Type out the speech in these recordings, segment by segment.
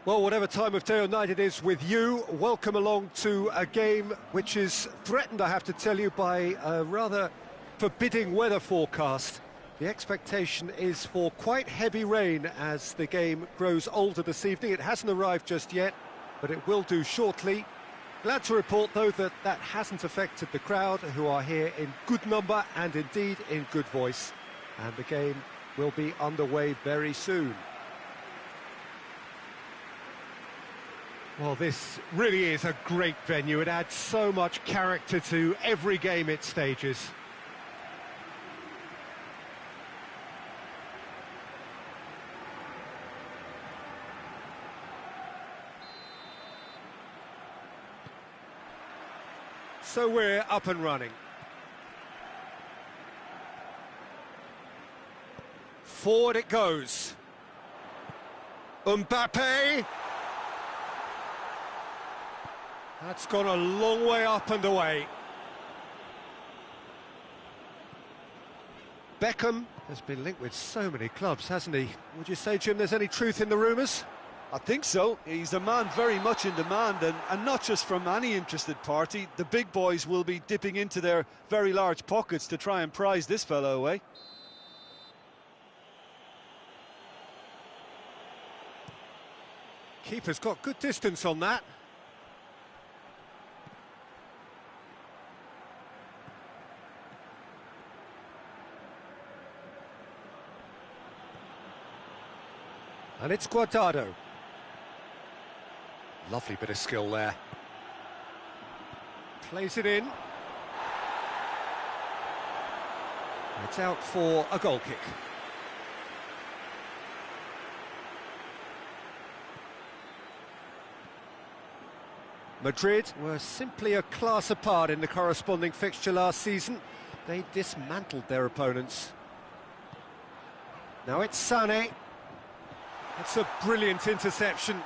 Well, whatever time of day or night it is with you, welcome along to a game which is threatened, I have to tell you, by a rather forbidding weather forecast. The expectation is for quite heavy rain as the game grows older this evening. It hasn't arrived just yet, but it will do shortly. Glad to report, though, that that hasn't affected the crowd, who are here in good number and indeed in good voice. And the game will be underway very soon. Well, this really is a great venue. It adds so much character to every game it stages. So we're up and running. Forward it goes. Mbappe! That's gone a long way up and away. Beckham has been linked with so many clubs, hasn't he? Would you say, Jim, there's any truth in the rumours? I think so. He's a man very much in demand, and not just from any interested party. The big boys will be dipping into their very large pockets to try and prize this fellow away. Keeper's got good distance on that. And it's Guardado. Lovely bit of skill there. Plays it in. It's out for a goal kick. Madrid were simply a class apart in the corresponding fixture last season. They dismantled their opponents. Now it's Sané. That's a brilliant interception.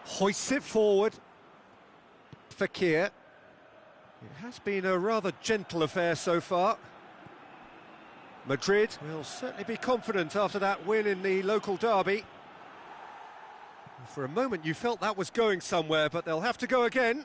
Hoists it forward. Fekir. It has been a rather gentle affair so far. Madrid will certainly be confident after that win in the local derby. For a moment you felt that was going somewhere, but they'll have to go again.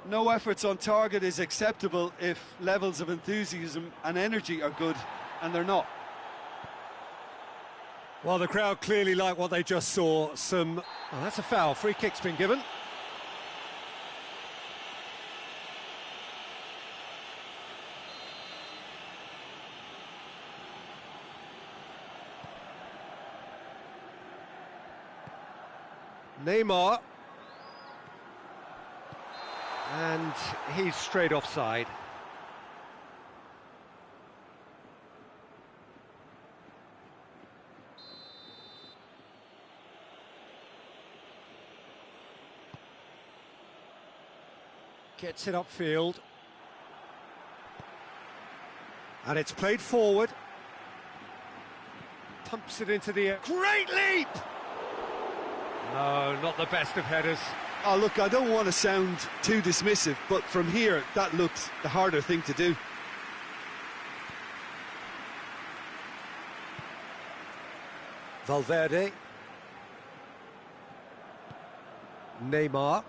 No efforts on target is acceptable if levels of enthusiasm and energy are good, and they're not. Well, the crowd clearly like what they just saw. Well, that's a foul. Free kick's been given. Neymar. And he's straight offside. Gets it upfield. And it's played forward. Pumps it into the air. Great leap! No, not the best of headers. Oh, look, I don't want to sound too dismissive, but from here, that looks the harder thing to do. Valverde. Neymar.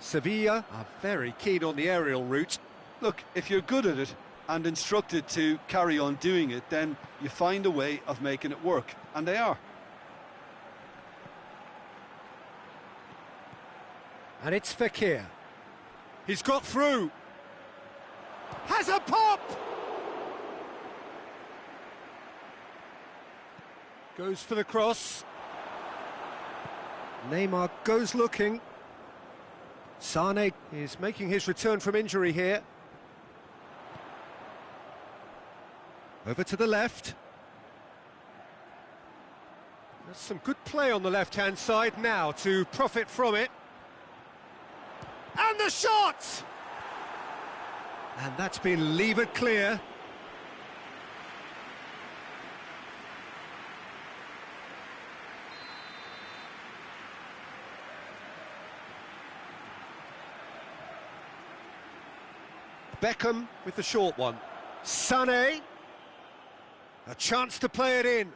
Sevilla are very keen on the aerial route. Look, if you're good at it and instructed to carry on doing it, then you find a way of making it work, and they are. And it's Fekir. He's got through. Has a pop! Goes for the cross. Neymar goes looking. Sané is making his return from injury here. Over to the left. There's some good play on the left-hand side now to profit from it. And the shot! And that's been levered clear. Beckham with the short one. Sané. A chance to play it in.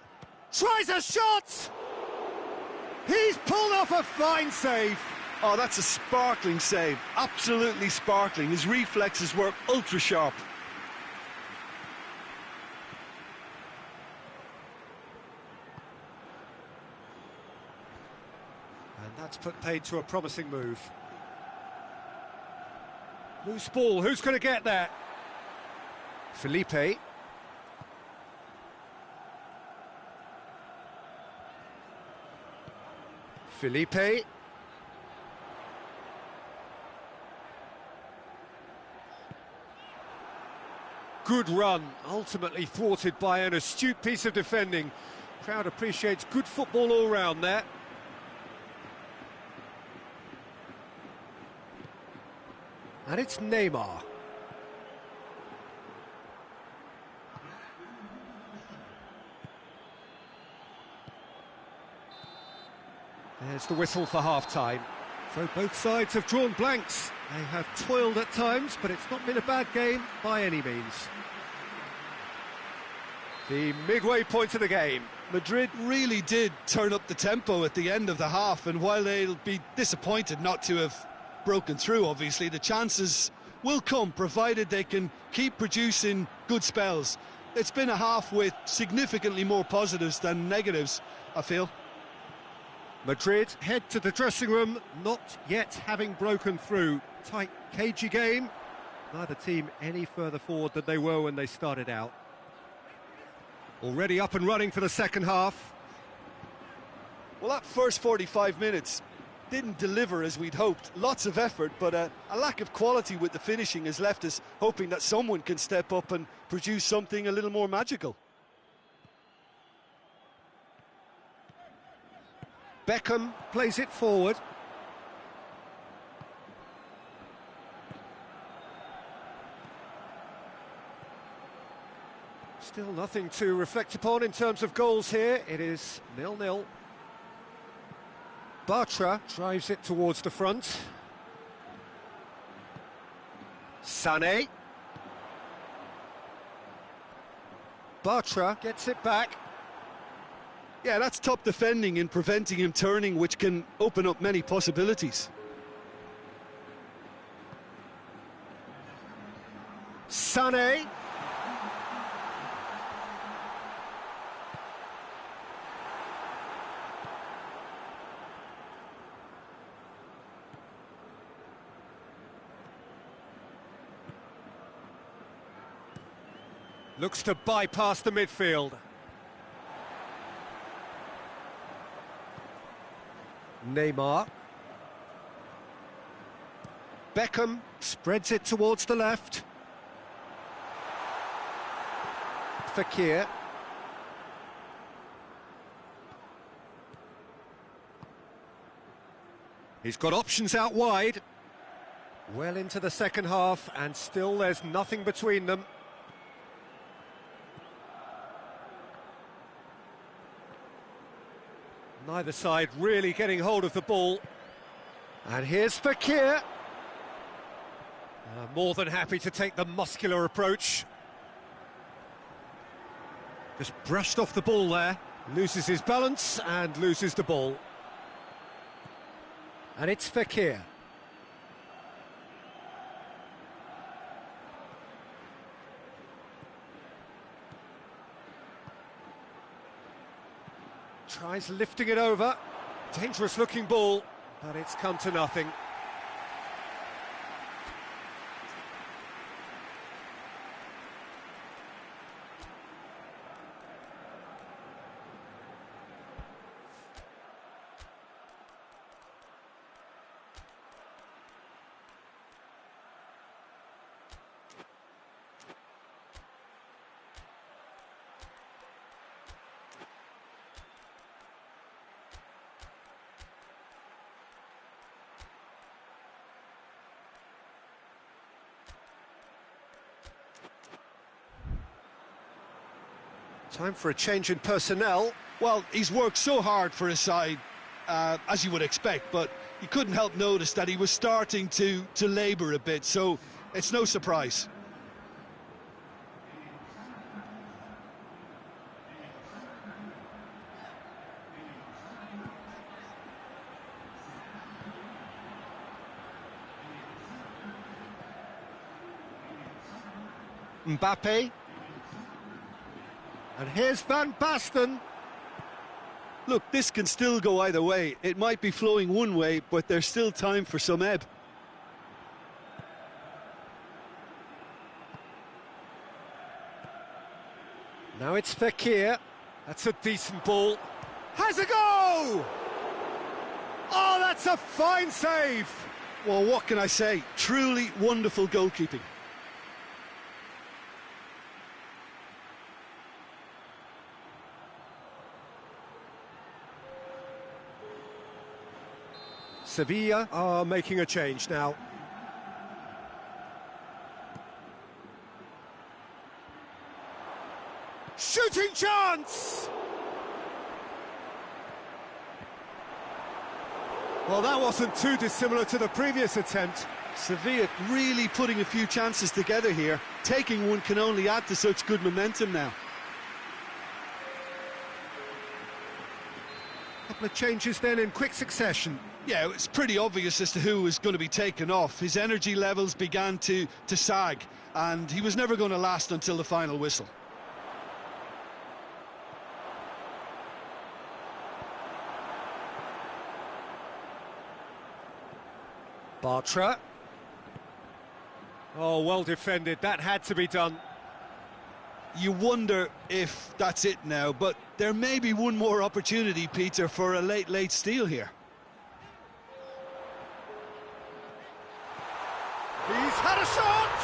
Tries a shot! He's pulled off a fine save. Oh, that's a sparkling save. Absolutely sparkling. His reflexes were ultra sharp. And that's put paid to a promising move. Loose ball, who's going to get that? Felipe. Felipe. Good run, ultimately thwarted by an astute piece of defending. Crowd appreciates good football all round there. And it's Neymar. There's the whistle for half-time. So both sides have drawn blanks. They have toiled at times, but it's not been a bad game by any means. The midway point of the game. Madrid really did turn up the tempo at the end of the half, and while they'll be disappointed not to have broken through, obviously, the chances will come, provided they can keep producing good spells. It's been a half with significantly more positives than negatives, I feel. Madrid head to the dressing room, not yet having broken through. Tight, cagey game. Neither team any further forward than they were when they started out. Already up and running for the second half. Well, that first 45 minutes didn't deliver as we'd hoped. Lots of effort, but a lack of quality with the finishing has left us hoping that someone can step up and produce something a little more magical. Beckham plays it forward. Still nothing to reflect upon in terms of goals here. It is 0-0. Bartra drives it towards the front. Sané. Bartra gets it back. Yeah, that's top defending in preventing him turning, which can open up many possibilities. Sané. Looks to bypass the midfield. Neymar. Beckham spreads it towards the left. Fekir. He's got options out wide. Well into the second half, and still there's nothing between them. Neither side really getting hold of the ball. And here's Fekir. More than happy to take the muscular approach. Just brushed off the ball there. Loses his balance and loses the ball. And it's Fekir. Tries lifting it over. Dangerous looking ball, but it's come to nothing. Time for a change in personnel. Well, he's worked so hard for his side, as you would expect, but you couldn't help notice that he was starting to labour a bit, so it's no surprise. Mbappe. And here's Van Basten. Look, this can still go either way. It might be flowing one way, but there's still time for some ebb. Now it's Fekir. That's a decent ball. Has a go! Oh, that's a fine save! Well, what can I say? Truly wonderful goalkeeping. Sevilla are making a change now. Shooting chance! Well, that wasn't too dissimilar to the previous attempt. Sevilla really putting a few chances together here. Taking one can only add to such good momentum now. Couple of changes then in quick succession. Yeah, it's pretty obvious as to who was going to be taken off. His energy levels began to sag, and he was never going to last until the final whistle. Bartra. Oh, well defended. That had to be done. You wonder if that's it now, but there may be one more opportunity, Peter, for a late steal here. He's had a shot!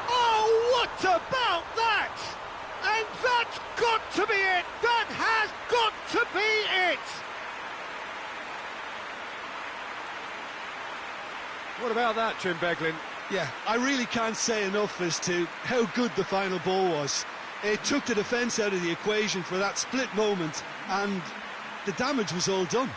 Oh, what about that? And that's got to be it! That has got to be it! What about that, Jim Beglin? Yeah, I really can't say enough as to how good the final ball was. It took the defence out of the equation for that split moment, and the damage was all done.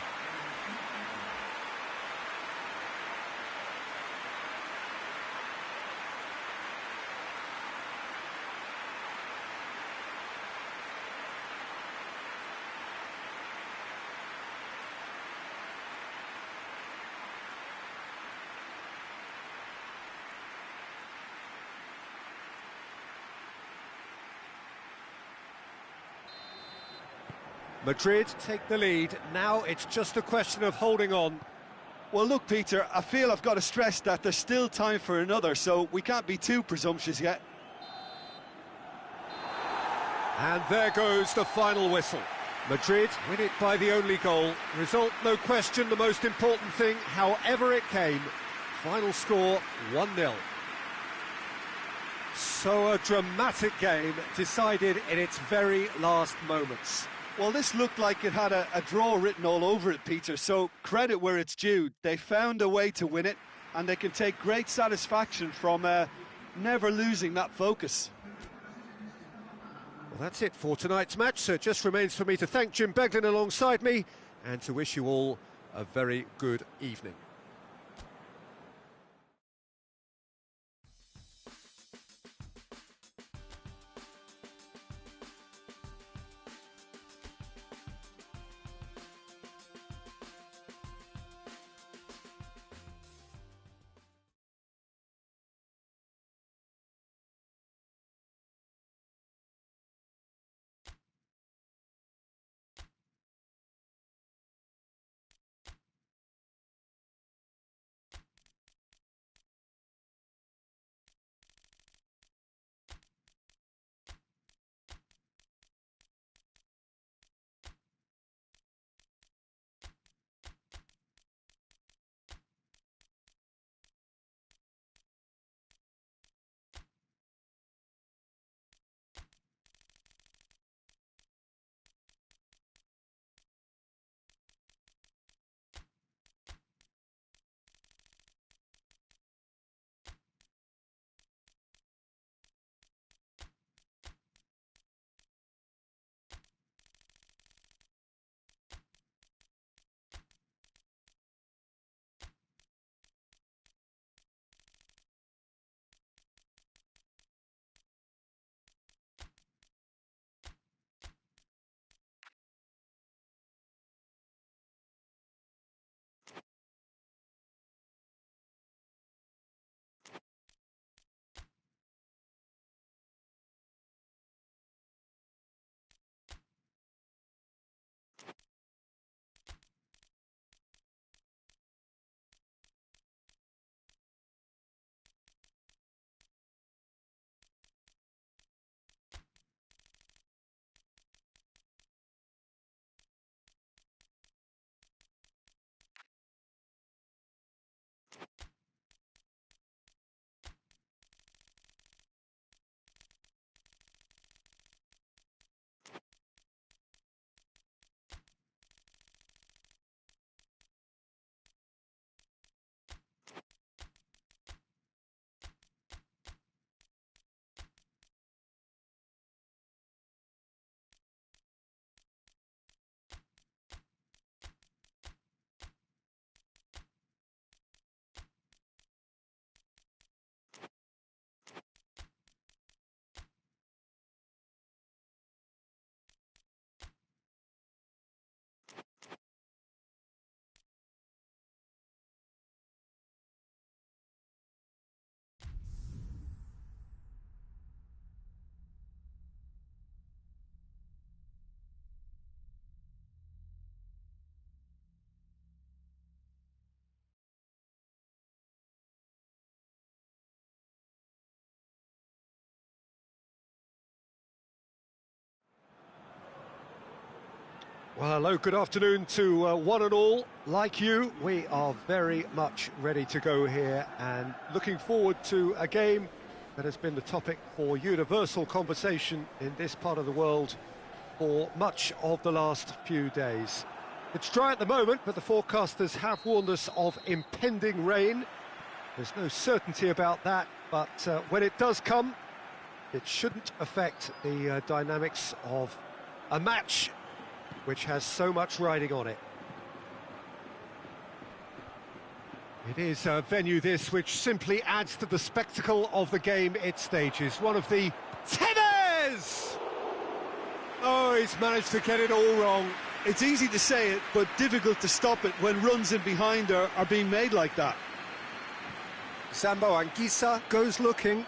Madrid take the lead. Now it's just a question of holding on. Well, look, Peter, I feel I've got to stress that there's still time for another, so we can't be too presumptuous yet. And there goes the final whistle. Madrid win it by the only goal. Result, no question, the most important thing, however it came. Final score, 1-0. So a dramatic game decided in its very last moments. Well, this looked like it had a draw written all over it, Peter, so credit where it's due. They found a way to win it, and they can take great satisfaction from never losing that focus. Well, that's it for tonight's match, so it just remains for me to thank Jim Beglin alongside me and to wish you all a very good evening. Well, hello, good afternoon to one and all. Like you, we are very much ready to go here and looking forward to a game that has been the topic for universal conversation in this part of the world for much of the last few days. It's dry at the moment, but the forecasters have warned us of impending rain. There's no certainty about that, but when it does come, it shouldn't affect the dynamics of a match which has so much riding on it. It is a venue this which simply adds to the spectacle of the game it stages. One of the Tevez! Oh, he's managed to get it all wrong. It's easy to say it, but difficult to stop it when runs in behind are being made like that. Zambo Anguissa goes looking.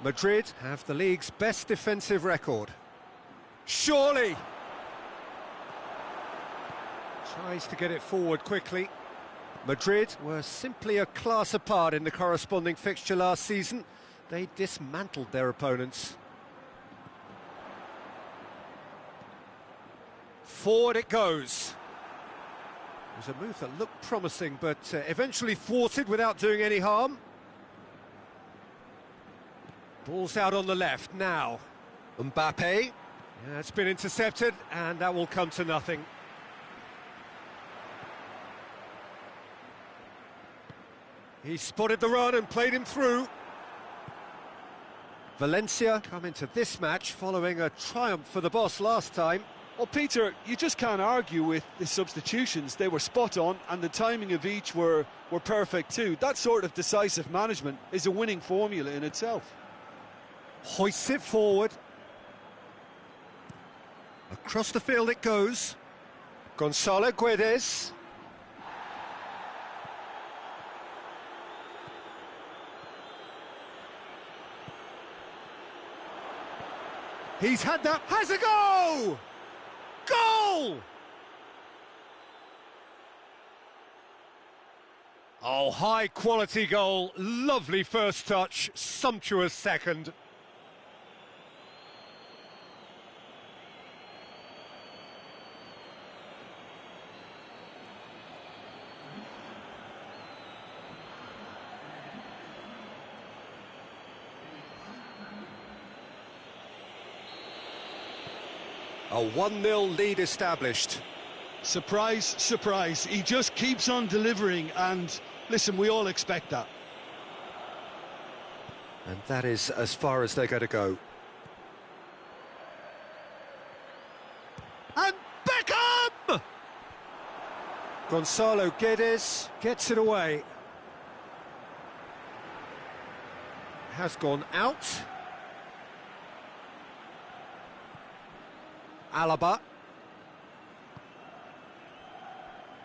Madrid have the league's best defensive record. Surely! Tries to get it forward quickly. Madrid were simply a class apart in the corresponding fixture last season. They dismantled their opponents. Forward it goes. It was a move that looked promising, but eventually thwarted without doing any harm. Ball's out on the left now. Mbappe. Yeah, it's been intercepted, and that will come to nothing. He spotted the run and played him through. Valencia come into this match following a triumph for the boss last time. Well, Peter, you just can't argue with the substitutions. They were spot on, and the timing of each were perfect too. That sort of decisive management is a winning formula in itself. Hoists it forward. Across the field it goes. Gonzalo Guedes. He's had that, has a go! Goal! Oh, high quality goal, lovely first touch, sumptuous second. A 1-0 lead established. Surprise, surprise. He just keeps on delivering, and listen, we all expect that. And that is as far as they're going to go. And Beckham! Gonzalo Guedes gets it away. Has gone out. Alaba.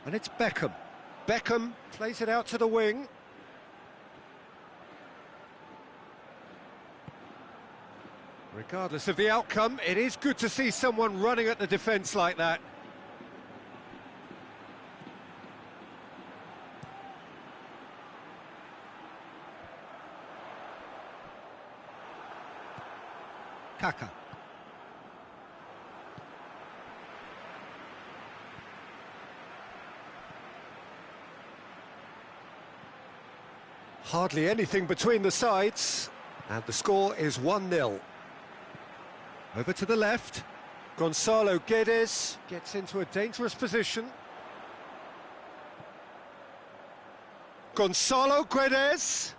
And it's Beckham. Beckham plays it out to the wing. Regardless of the outcome, it is good to see someone running at the defence like that. Kaka. Hardly anything between the sides, and the score is 1-0. Over to the left, Gonzalo Guedes gets into a dangerous position. Gonzalo Guedes!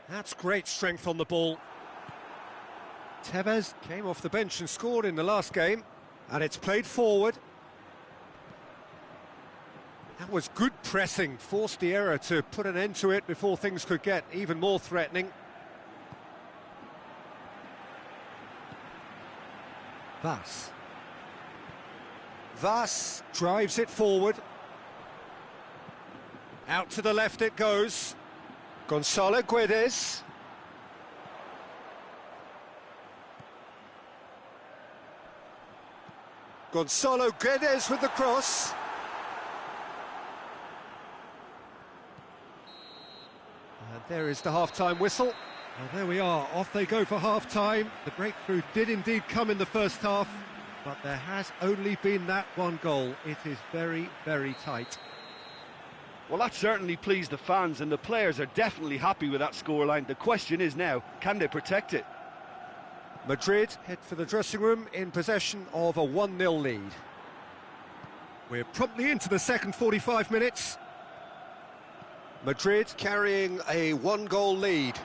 That's great strength on the ball. Tevez came off the bench and scored in the last game, and it's played forward. That was good pressing, forced the error to put an end to it before things could get even more threatening. Vas drives it forward. Out to the left it goes. Gonzalo Guedes. Gonzalo Guedes with the cross. And there is the half-time whistle. Well, there we are, off they go for half-time. The breakthrough did indeed come in the first half, but there has only been that one goal. It is very, very tight. Well, that certainly pleased the fans, and the players are definitely happy with that scoreline. The question is now, can they protect it? Madrid head for the dressing room in possession of a 1-0 lead. We're promptly into the second 45 minutes. Madrid carrying a 1-goal lead.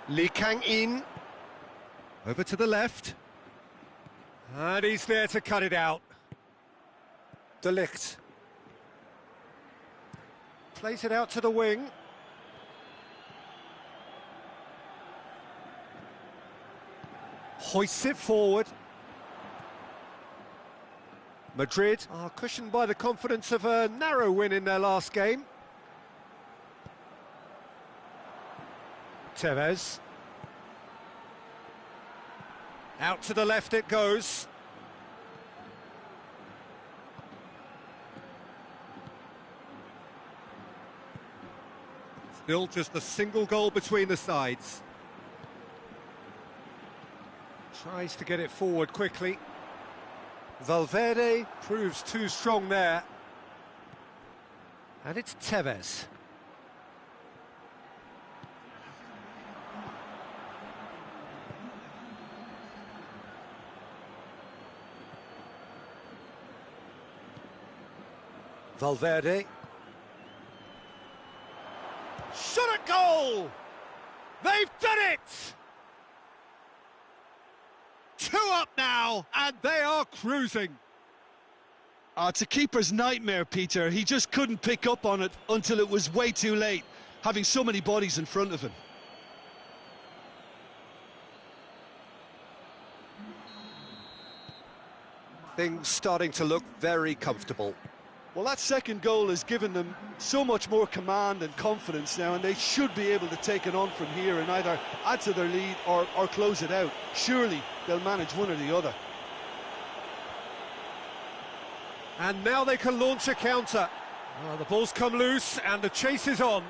Lee Kang-in, over to the left, and he's there to cut it out. De Ligt plays it out to the wing. Hoists it forward. Madrid are cushioned by the confidence of a narrow win in their last game. Tevez. Out to the left it goes. Still just a single goal between the sides. Tries to get it forward quickly. Valverde proves too strong there. And it's Tevez. Valverde. Shot at goal! They've done it! 2 up now, and they are cruising. It's a keeper's nightmare, Peter. He just couldn't pick up on it until it was way too late, having so many bodies in front of him. Things starting to look very comfortable. Well, that second goal has given them so much more command and confidence now, and they should be able to take it on from here and either add to their lead or close it out. Surely they'll manage one or the other. And now they can launch a counter. Well, the ball's come loose and the chase is on.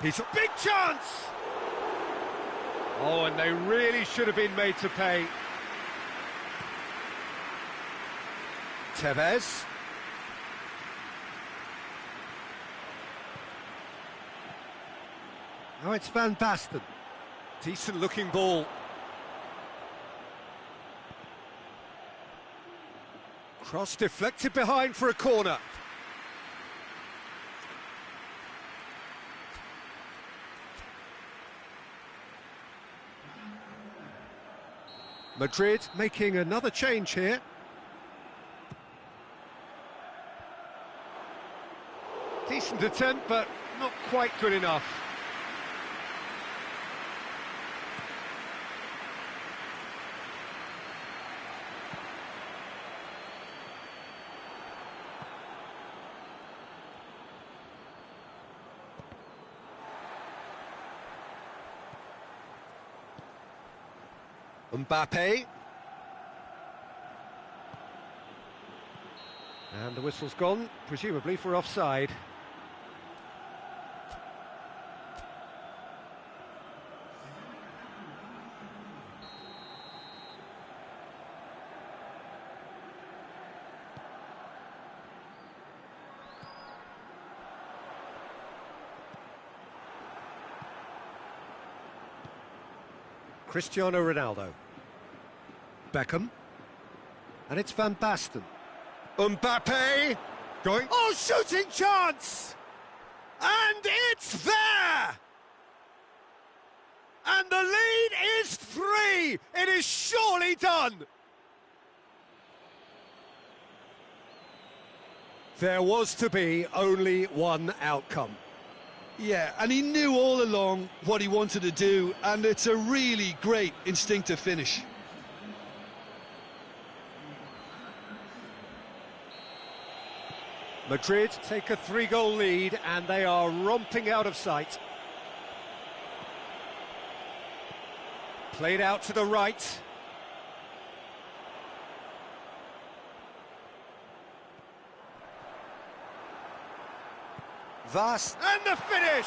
He's a big chance! Oh, and they really should have been made to pay. Tevez. Now it's Van Basten. Decent looking ball. Cross deflected behind for a corner. Madrid making another change here. Decent attempt, but not quite good enough. Mbappe. And the whistle's gone, presumably for offside. Cristiano Ronaldo. Beckham. And it's Van Basten. Mbappe going. Oh, shooting chance! And it's there! And the lead is 3! It is surely done! There was to be only one outcome. Yeah, and he knew all along what he wanted to do, and it's a really great instinctive finish. Madrid take a 3-goal lead, and they are romping out of sight. Played out to the right. Vast, and the finish!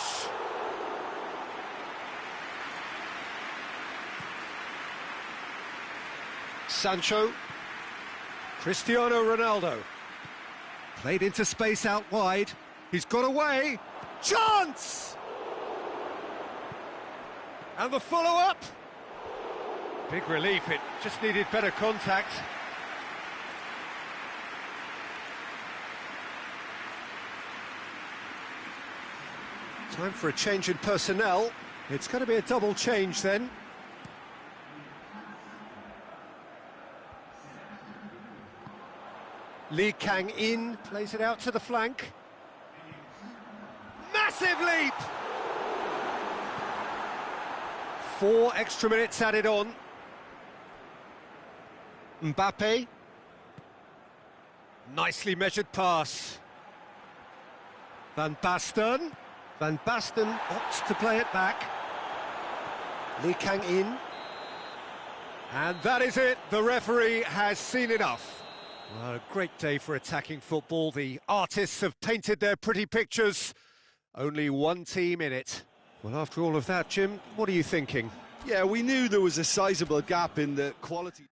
Sancho, Cristiano Ronaldo, played into space out wide, he's got away, chance! And the follow-up, big relief, it just needed better contact. Time for a change in personnel, it's going to be a double change then. Lee Kang-in plays it out to the flank. Massive leap! 4 extra minutes added on. Mbappe. Nicely measured pass. Van Basten. Van Basten opts to play it back. Lee Kang-in. And that is it. The referee has seen enough. Well, a great day for attacking football. The artists have painted their pretty pictures. Only one team in it. Well, after all of that, Jim, what are you thinking? Yeah, we knew there was a sizable gap in the quality.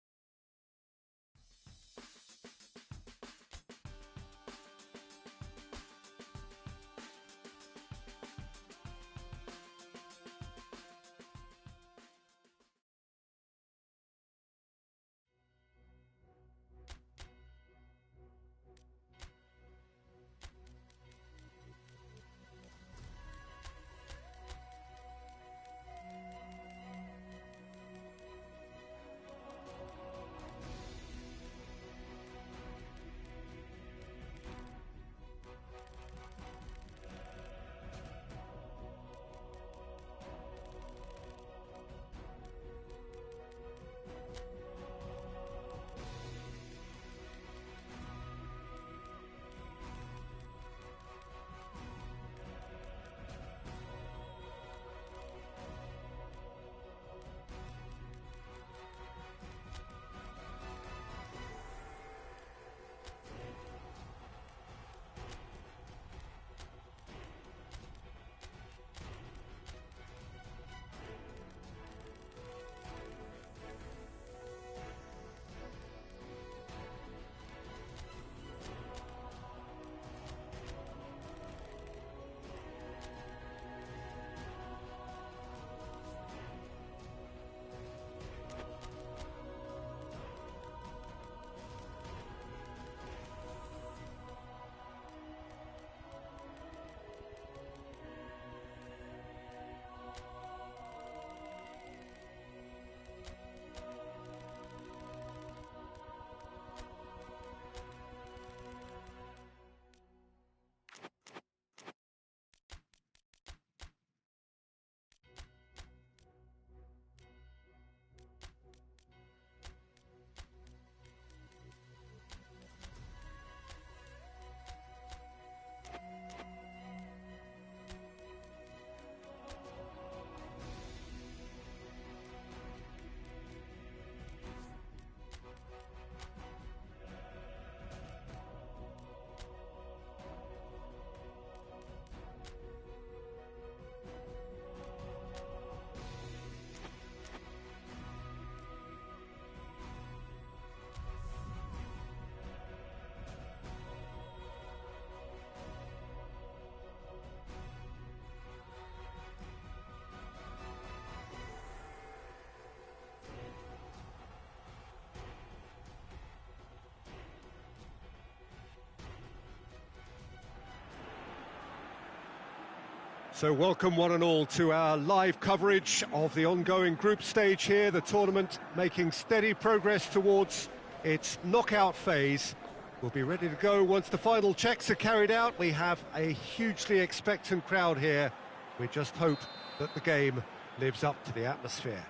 So welcome one and all to our live coverage of the ongoing group stage here, the tournament making steady progress towards its knockout phase. We'll be ready to go once the final checks are carried out. We have a hugely expectant crowd here. We just hope that the game lives up to the atmosphere.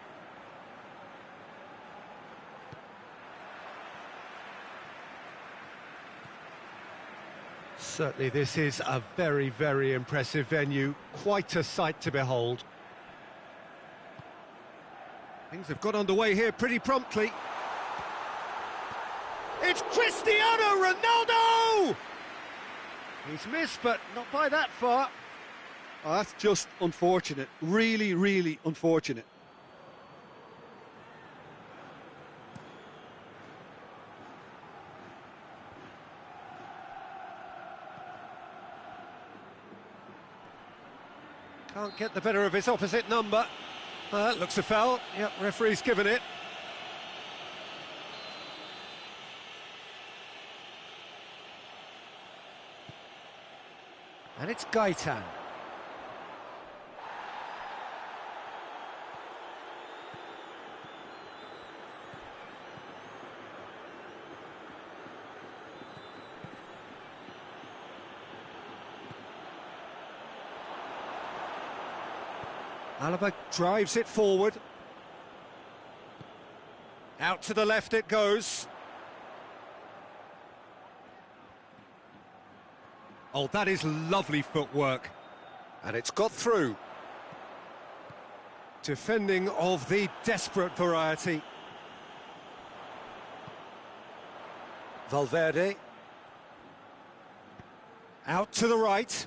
Certainly this is a very, very impressive venue, quite a sight to behold. Things have got underway here pretty promptly. It's Cristiano Ronaldo! He's missed, but not by that far. Oh, that's just unfortunate. Really, really unfortunate. Can't get the better of his opposite number. That looks a foul. Yep, referee's given it. And it's Gaitan. Alaba drives it forward. Out to the left it goes. Oh, that is lovely footwork. And it's got through. Defending of the desperate variety. Valverde. Out to the right.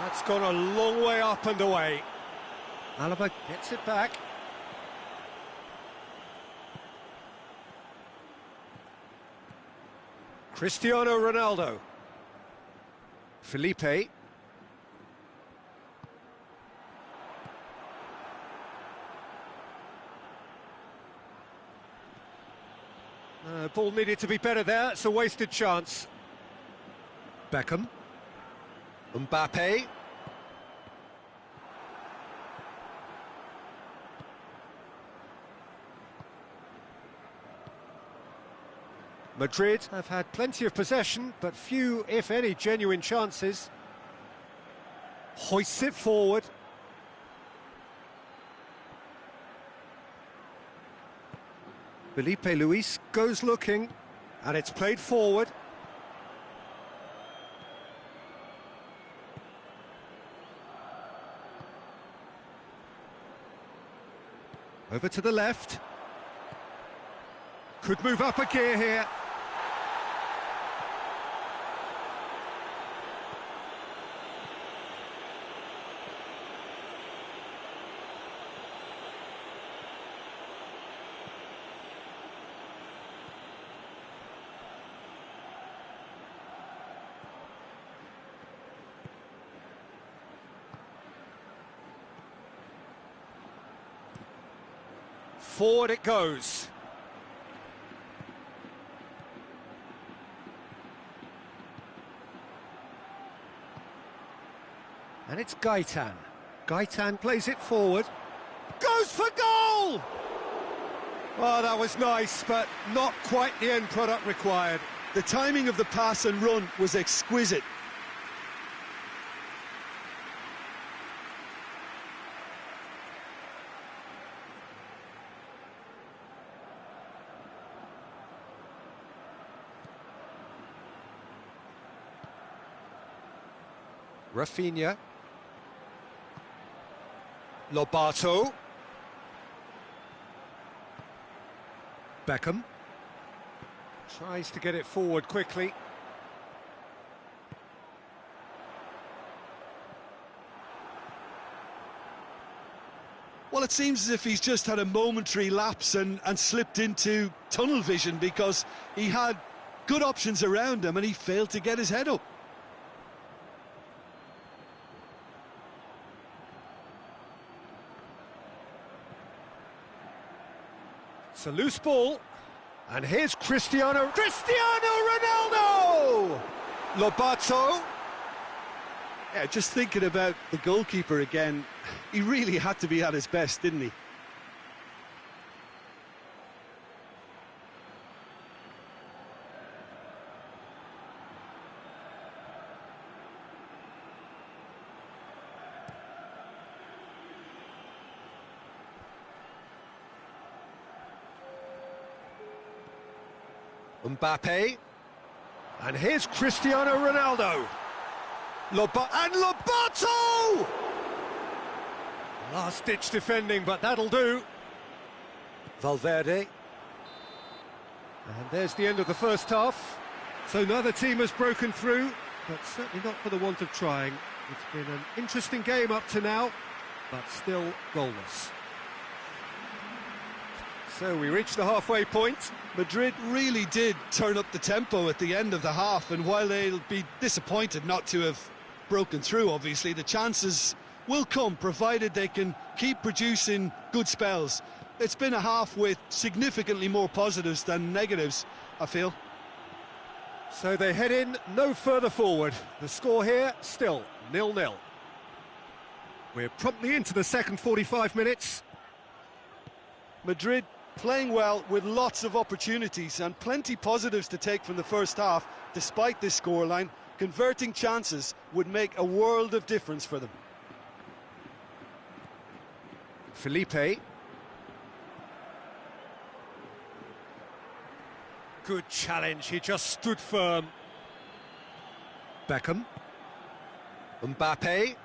That's gone a long way up and away. Alaba gets it back. Cristiano Ronaldo. Felipe. Ball needed to be better there. It's a wasted chance. Beckham. Mbappe. Madrid have had plenty of possession, but few, if any, genuine chances. Hoists it forward. Felipe Luis goes looking, and it's played forward. Over to the left. Could move up a gear here. Forward it goes. And it's Gaitan. Gaitan plays it forward. Goes for goal! Oh, that was nice, but not quite the end product required. The timing of the pass and run was exquisite. Rafinha. Lobato. Beckham. Tries to get it forward quickly. Well, it seems as if he's just had a momentary lapse and slipped into tunnel vision, because he had good options around him and he failed to get his head up. It's a loose ball, and here's Cristiano Ronaldo! Lobato. Yeah, just thinking about the goalkeeper again, he really had to be at his best, didn't he? Mbappe. And here's Cristiano Ronaldo. Lobato! Last-ditch defending, but that'll do. Valverde. And there's the end of the first half. So neither team has broken through, but certainly not for the want of trying. It's been an interesting game up to now, but still goalless. So we reach the halfway point. Madrid really did turn up the tempo at the end of the half, and while they'll be disappointed not to have broken through, obviously, the chances will come, provided they can keep producing good spells. It's been a half with significantly more positives than negatives, I feel. So they head in no further forward. The score here, still 0-0. We're promptly into the second 45 minutes. Madrid playing well with lots of opportunities and plenty positives to take from the first half. Despite this scoreline, converting chances would make a world of difference for them. Felipe. Good challenge, he just stood firm. Beckham. Mbappe.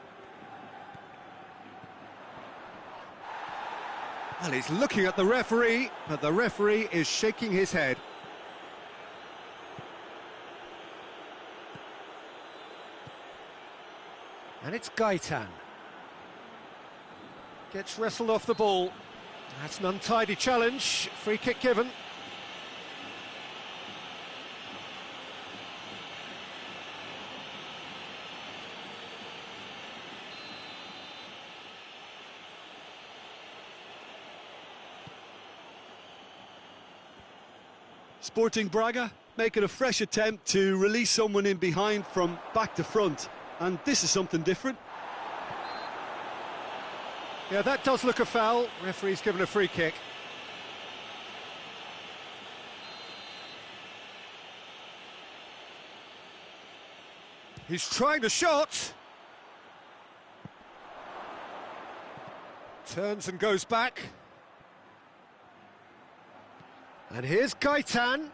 Well, he's looking at the referee, but the referee is shaking his head. And it's Gaitan. Gets wrestled off the ball. That's an untidy challenge. Free kick given. Sporting Braga making a fresh attempt to release someone in behind from back to front, and this is something different. Yeah, that does look a foul. Referee's given a free kick. He's trying the shot. Turns and goes back. And here's Gaitan.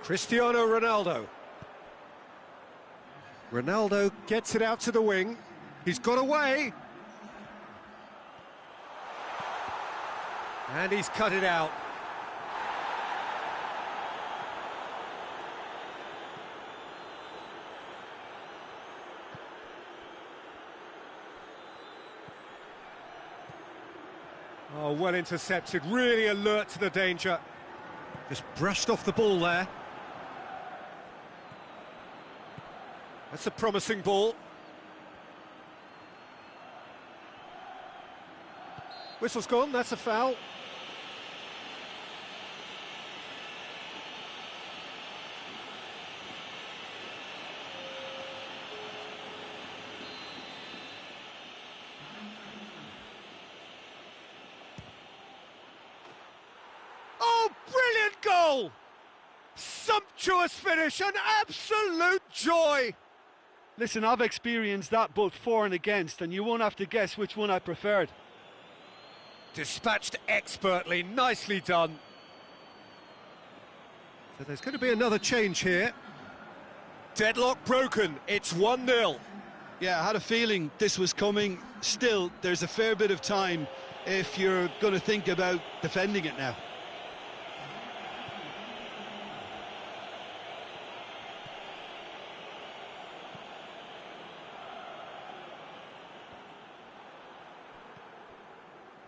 Cristiano Ronaldo. Ronaldo gets it out to the wing. He's got away. And he's cut it out. Oh, well intercepted, really alert to the danger. Just brushed off the ball there. That's a promising ball. Whistle's gone, that's a foul. Oh, brilliant goal! Sumptuous finish, an absolute joy! Listen, I've experienced that both for and against, and you won't have to guess which one I preferred. Dispatched expertly, nicely done. So there's going to be another change here. Deadlock broken, it's 1-0. Yeah, I had a feeling this was coming. Still, there's a fair bit of time if you're going to think about defending it now.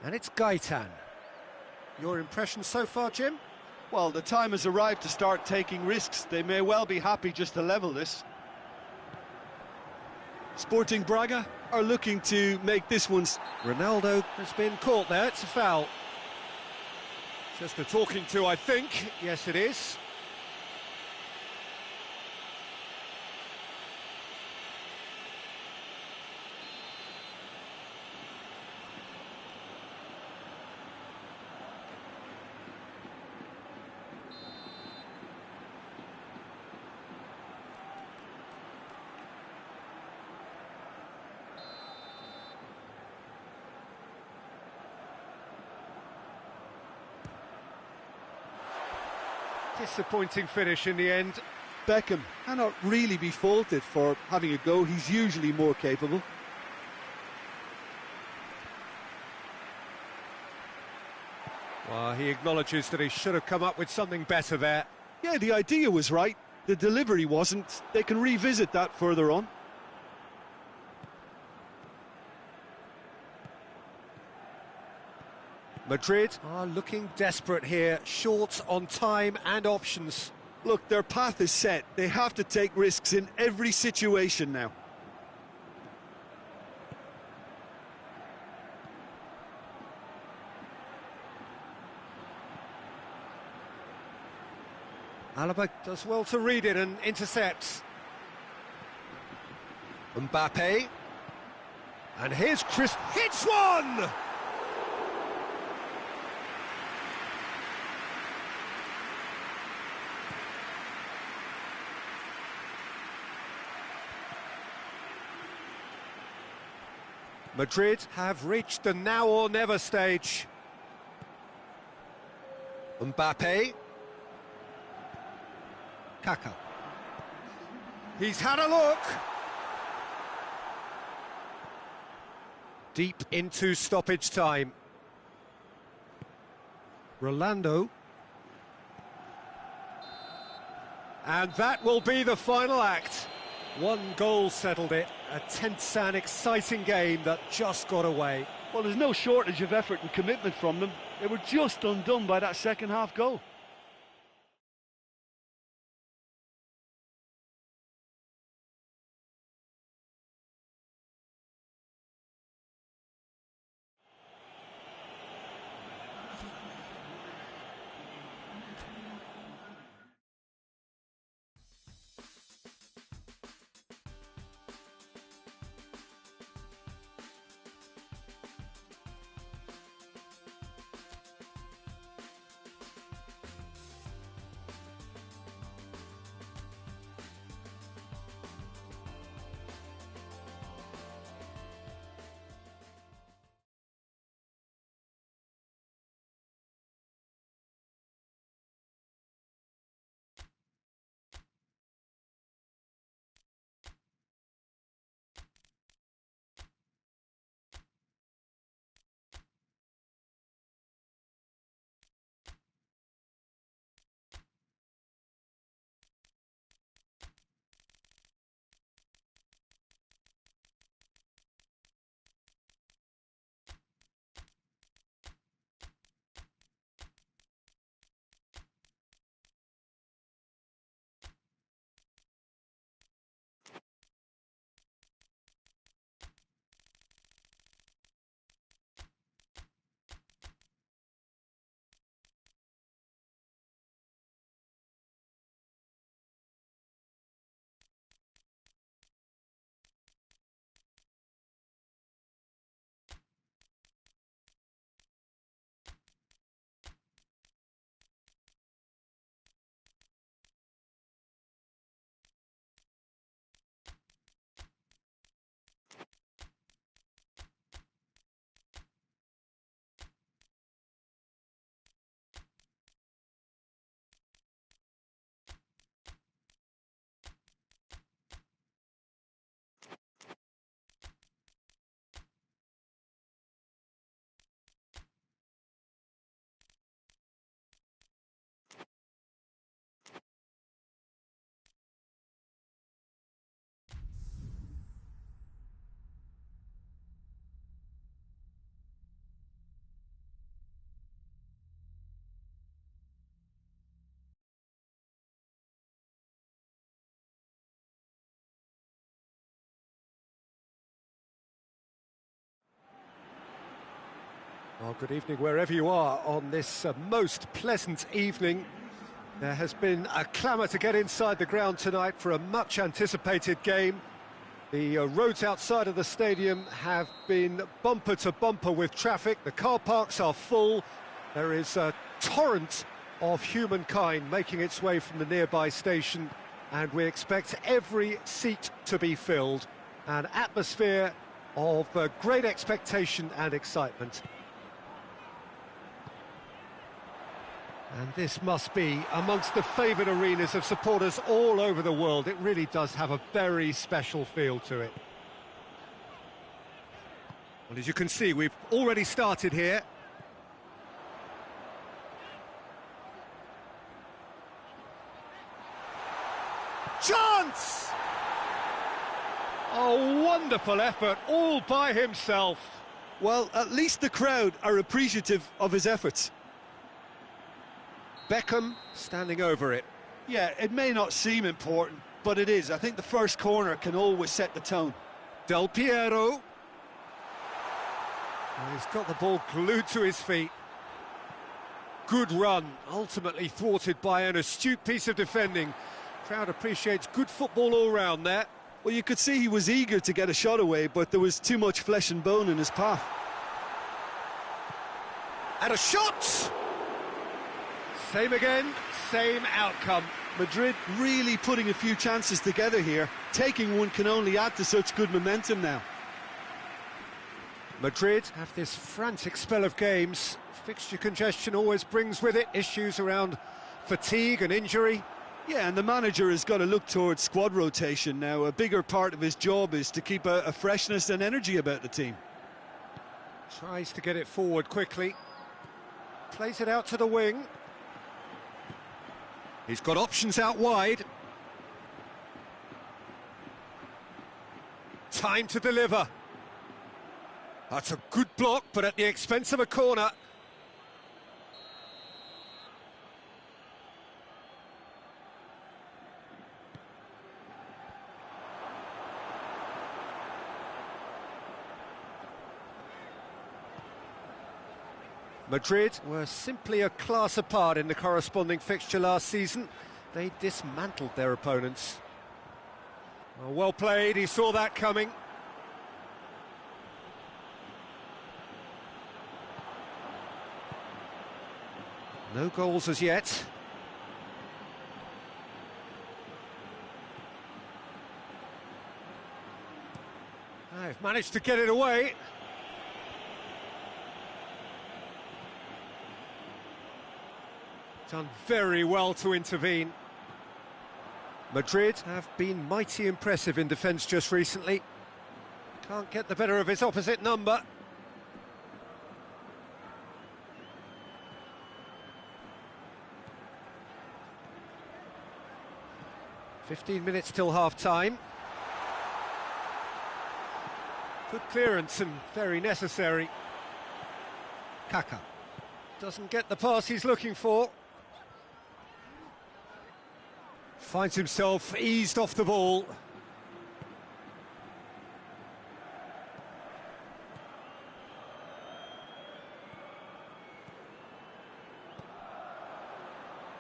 And it's Gaitan. Your impression so far, Jim? Well, the time has arrived to start taking risks. They may well be happy just to level this. Sporting Braga are looking to make this one. Ronaldo has been caught there, it's a foul. Just a talking to, I think. Yes, it is. Disappointing finish in the end. Beckham cannot really be faulted for having a go. He's usually more capable. Well, he acknowledges that he should have come up with something better there. Yeah, the idea was right. The delivery wasn't. They can revisit that further on. Madrid are looking desperate here, short on time and options. Look, their path is set. They have to take risks in every situation now. Alaba does well to read it and intercepts. Mbappe. And here's Chris. Hits one! Madrid have reached the now or never stage. Mbappe. Kaka. He's had a look. Deep into stoppage time. Rolando. And that will be the final act. One goal settled it. A tense and exciting game that just got away. Well, there's no shortage of effort and commitment from them. They were just undone by that second half goal. Well, good evening wherever you are on this most pleasant evening. There has been a clamour to get inside the ground tonight for a much-anticipated game. The roads outside of the stadium have been bumper to bumper with traffic. The car parks are full. There is a torrent of humankind making its way from the nearby station, and we expect every seat to be filled. An atmosphere of great expectation and excitement. And this must be amongst the favoured arenas of supporters all over the world. It really does have a very special feel to it. Well, as you can see, we've already started here. Oh, wonderful effort, all by himself. Well, at least the crowd are appreciative of his efforts. Beckham standing over it. Yeah, it may not seem important, but it is. I think the first corner can always set the tone. Del Piero. Well, he's got the ball glued to his feet. Good run, ultimately thwarted by an astute piece of defending. Crowd appreciates good football all round there. Well, you could see he was eager to get a shot away, but there was too much flesh and bone in his path. And a shot! Same again, same outcome. Madrid really putting a few chances together here. Taking one can only add to such good momentum now. Madrid have this frantic spell of games. Fixture congestion always brings with it issues around fatigue and injury. Yeah, and the manager has got to look towards squad rotation now. A bigger part of his job is to keep a freshness and energy about the team. Tries to get it forward quickly. Plays it out to the wing. He's got options out wide. Time to deliver. That's a good block, but at the expense of a corner. Madrid were simply a class apart in the corresponding fixture last season. They dismantled their opponents. Well played, he saw that coming. No goals as yet. They've managed to get it away. Done very well to intervene. Madrid have been mighty impressive in defence just recently. Can't get the better of his opposite number. "15 minutes till half-time. Good clearance and very necessary. Kaka doesn't get the pass he's looking for. Finds himself eased off the ball.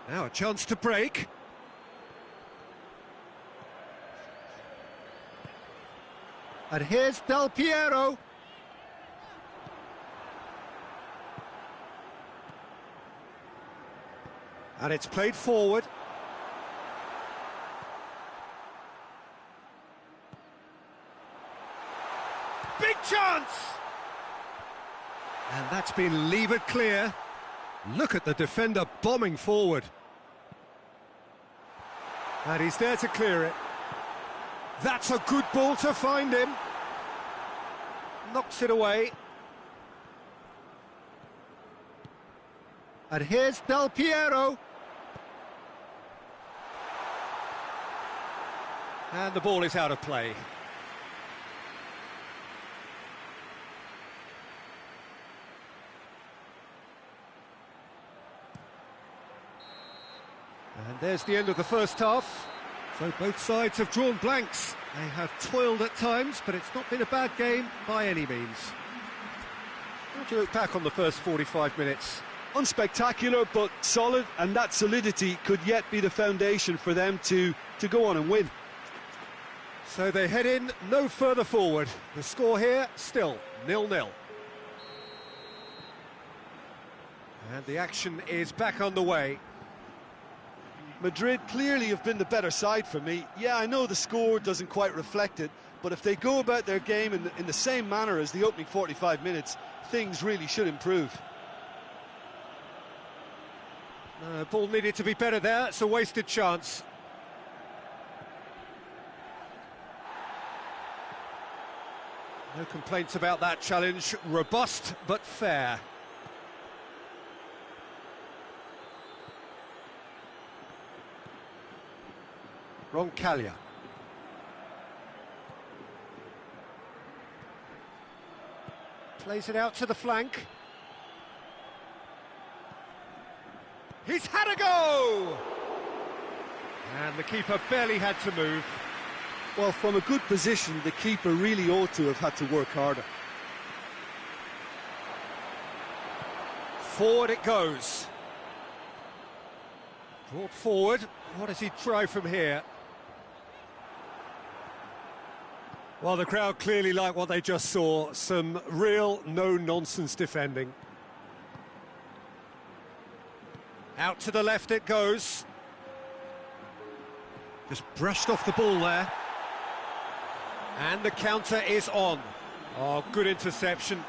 Now a chance to break. And here's Del Piero. And it's played forward. Big chance! And that's been levered clear. Look at the defender bombing forward. And he's there to clear it. That's a good ball to find him. Knocks it away. And here's Del Piero. And the ball is out of play. And there's the end of the first half. So both sides have drawn blanks. They have toiled at times, but it's not been a bad game by any means. How do you look back on the first 45 minutes? Unspectacular, but solid, and that solidity could yet be the foundation for them to go on and win. So they head in no further forward. The score here, still 0-0. And the action is back underway. Madrid clearly have been the better side for me. Yeah, I know the score doesn't quite reflect it, but if they go about their game in the same manner as the opening 45 minutes, things really should improve. Ball needed to be better there, it's a wasted chance. No complaints about that challenge, robust but fair. Roncaglia. Plays it out to the flank. He's had a go! And the keeper barely had to move. Well, from a good position, the keeper really ought to have had to work harder. Forward it goes. Brought forward. What does he try from here? Well, the crowd clearly like what they just saw. Some real no-nonsense defending. Out to the left it goes. Just brushed off the ball there. And the counter is on. Oh, good interception.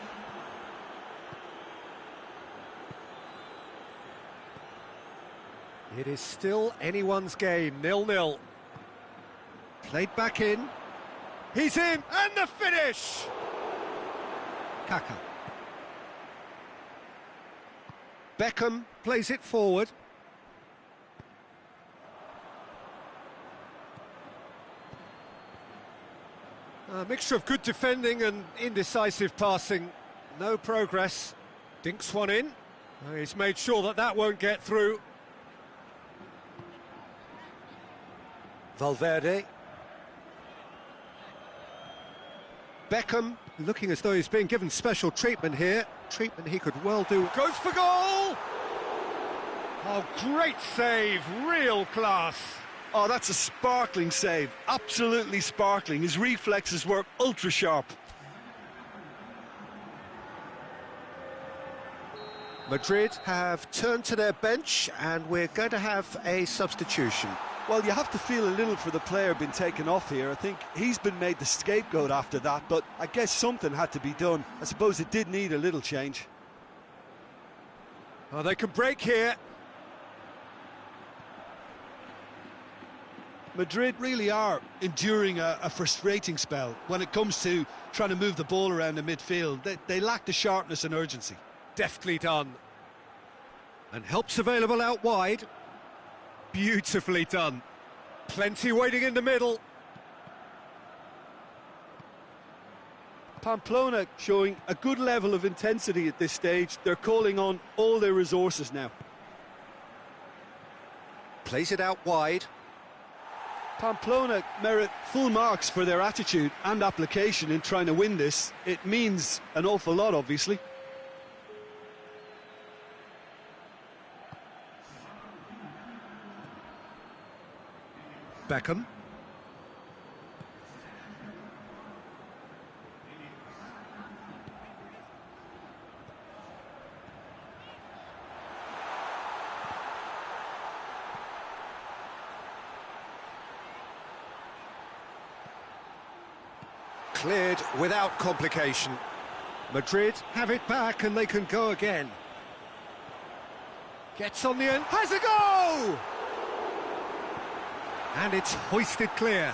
It is still anyone's game, 0-0. Played back in. He's in, and the finish! Kaka. Beckham plays it forward. A mixture of good defending and indecisive passing. No progress. Dinks one in. He's made sure that that won't get through. Valverde. Beckham, looking as though he's being given special treatment here. Treatment he could well do. Goes for goal! Oh, great save, real class. Oh, that's a sparkling save, absolutely sparkling. His reflexes were ultra sharp. Madrid have turned to their bench and we're going to have a substitution. Well, you have to feel a little for the player being taken off here. I think he's been made the scapegoat after that, but I guess something had to be done. I suppose it did need a little change. Oh, they can break here. Madrid really are enduring a frustrating spell when it comes to trying to move the ball around the midfield. They lack the sharpness and urgency. Deftly done. And help's available out wide. Beautifully done. Plenty waiting in the middle. Pamplona showing a good level of intensity at this stage. They're calling on all their resources now. Plays it out wide. Pamplona merit full marks for their attitude and application in trying to win this. It means an awful lot, obviously. Beckham. Cleared without complication. Madrid have it back and they can go again. Gets on the end, has a go! And it's hoisted clear.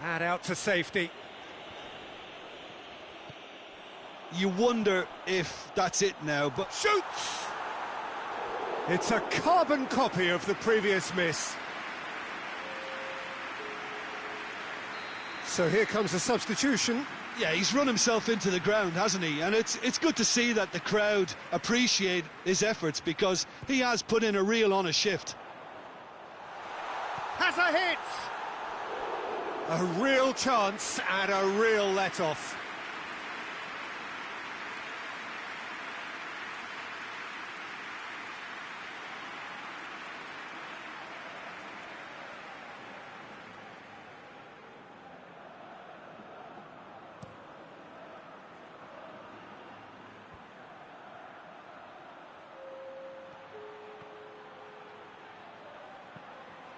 And out to safety. You wonder if that's it now, but... Shoots! It's a carbon copy of the previous miss. So here comes a substitution. Yeah, he's run himself into the ground, hasn't he? And it's good to see that the crowd appreciate his efforts because he has put in a real honest shift. Has a hit! A real chance and a real let-off.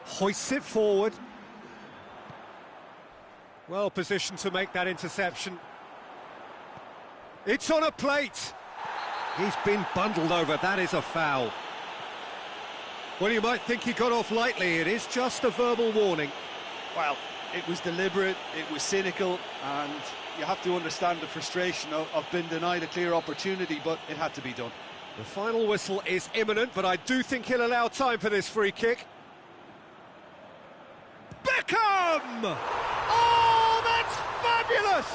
Hoists it forward. Well positioned to make that interception. It's on a plate. He's been bundled over. That is a foul. Well, you might think he got off lightly. It is just a verbal warning. Well, it was deliberate, it was cynical, and you have to understand the frustration of being denied a clear opportunity, but it had to be done. The final whistle is imminent, but I do think he'll allow time for this free kick. Beckham! Oh, that's fabulous!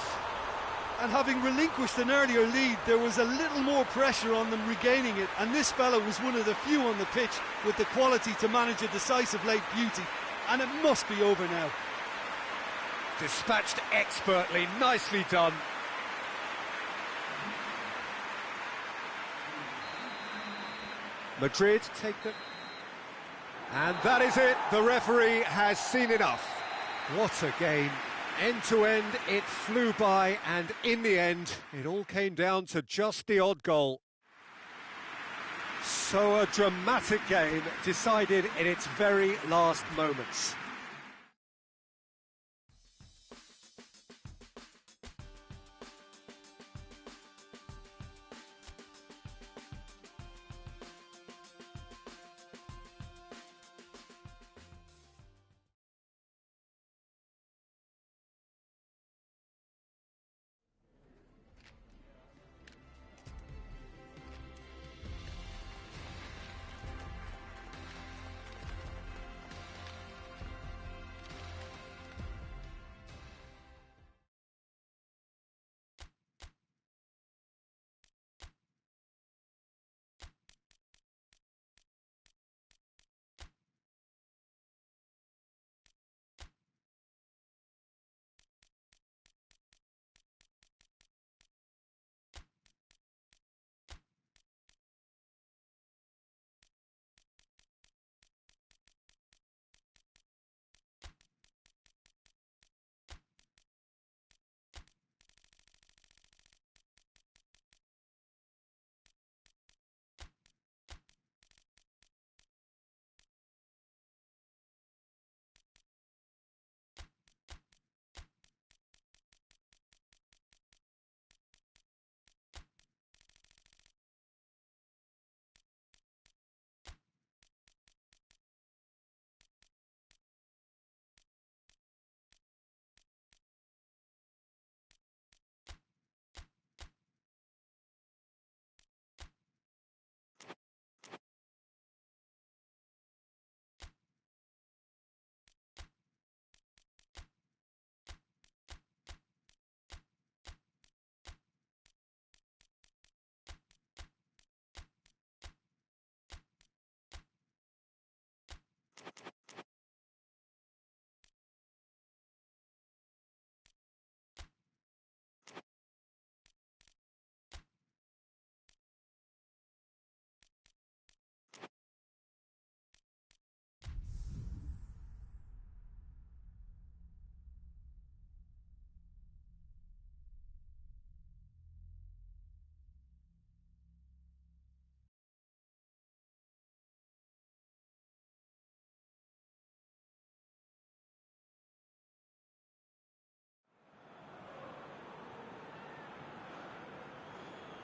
And having relinquished an earlier lead, there was a little more pressure on them regaining it, and this fella was one of the few on the pitch with the quality to manage a decisive late beauty, and it must be over now. Dispatched expertly, nicely done. Madrid take the... And that is it, the referee has seen enough. What a game. End to end, it flew by, and in the end, it all came down to just the odd goal. So a dramatic game decided in its very last moments.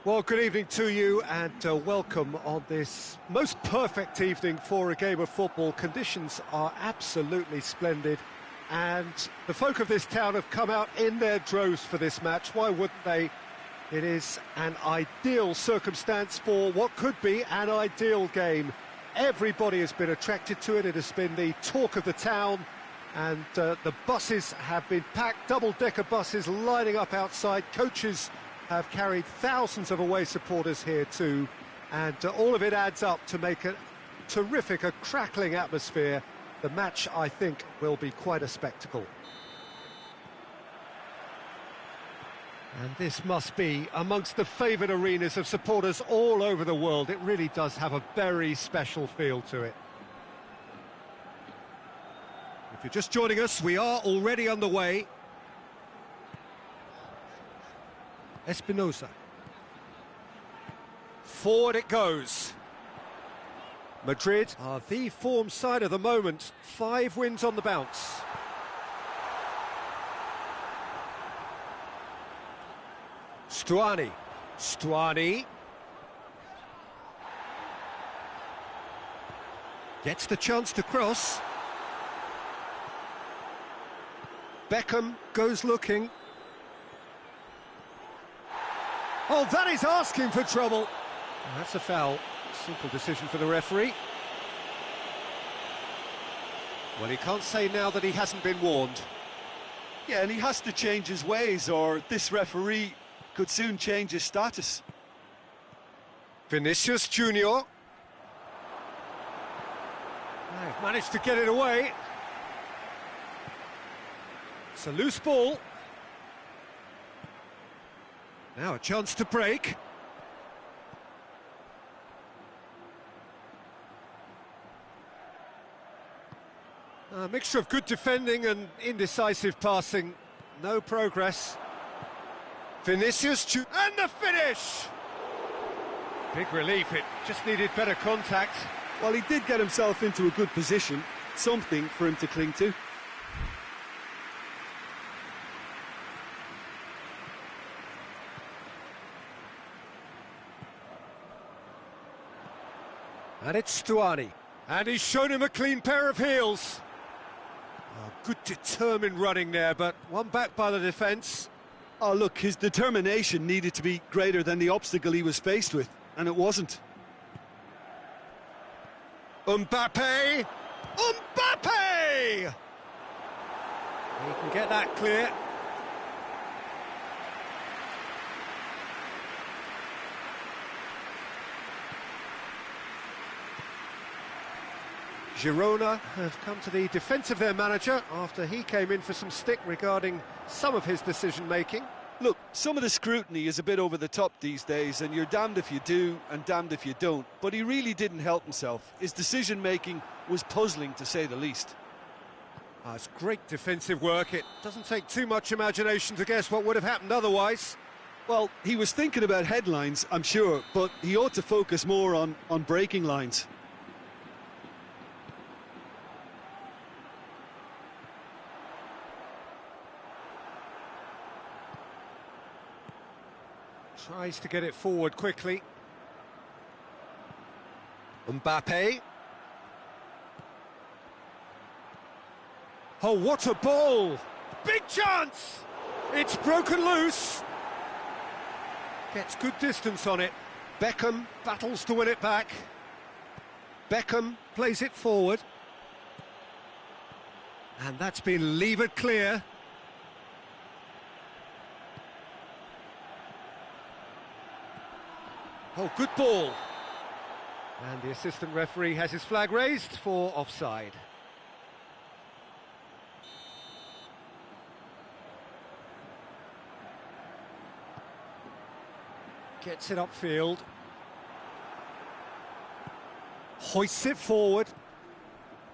Well, good evening to you, and welcome on this most perfect evening for a game of football. Conditions are absolutely splendid, and the folk of this town have come out in their droves for this match. Why wouldn't they? It is an ideal circumstance for what could be an ideal game. Everybody has been attracted to it. It has been the talk of the town, and the buses have been packed, double-decker buses lining up outside. Coaches have carried thousands of away supporters here too, and all of it adds up to make a terrific, a crackling atmosphere. The match, I think, will be quite a spectacle. And this must be amongst the favoured arenas of supporters all over the world. It really does have a very special feel to it. If you're just joining us, we are already underway. Espinosa. Forward it goes. Madrid are the form side of the moment. 5 wins on the bounce. Stuani gets the chance to cross. Beckham goes looking. Oh, that is asking for trouble. That's a foul. Simple decision for the referee. Well, he can't say now that he hasn't been warned. Yeah, and he has to change his ways, or this referee could soon change his status. Vinicius Junior. They've managed to get it away. It's a loose ball. Now a chance to break. A mixture of good defending and indecisive passing. No progress. Vinicius and the finish! Big relief, it just needed better contact. Well, he did get himself into a good position, something for him to cling to. And it's Stuani. And he's shown him a clean pair of heels. Oh, good determined running there, but one back by the defence. Oh, look, his determination needed to be greater than the obstacle he was faced with, and it wasn't. Mbappe! Mbappe! He can get that clear. Girona have come to the defence of their manager after he came in for some stick regarding some of his decision-making. Look, some of the scrutiny is a bit over the top these days, and you're damned if you do and damned if you don't. But he really didn't help himself. His decision-making was puzzling, to say the least. It's great defensive work. It doesn't take too much imagination to guess what would have happened otherwise. Well, he was thinking about headlines, I'm sure, but he ought to focus more on breaking lines. Tries to get it forward quickly. Mbappe. Oh, what a ball! Big chance! It's broken loose. Gets good distance on it. Beckham battles to win it back. Beckham plays it forward. And that's been levered clear. Oh, good ball. And the assistant referee has his flag raised for offside. Gets it upfield. Hoists it forward.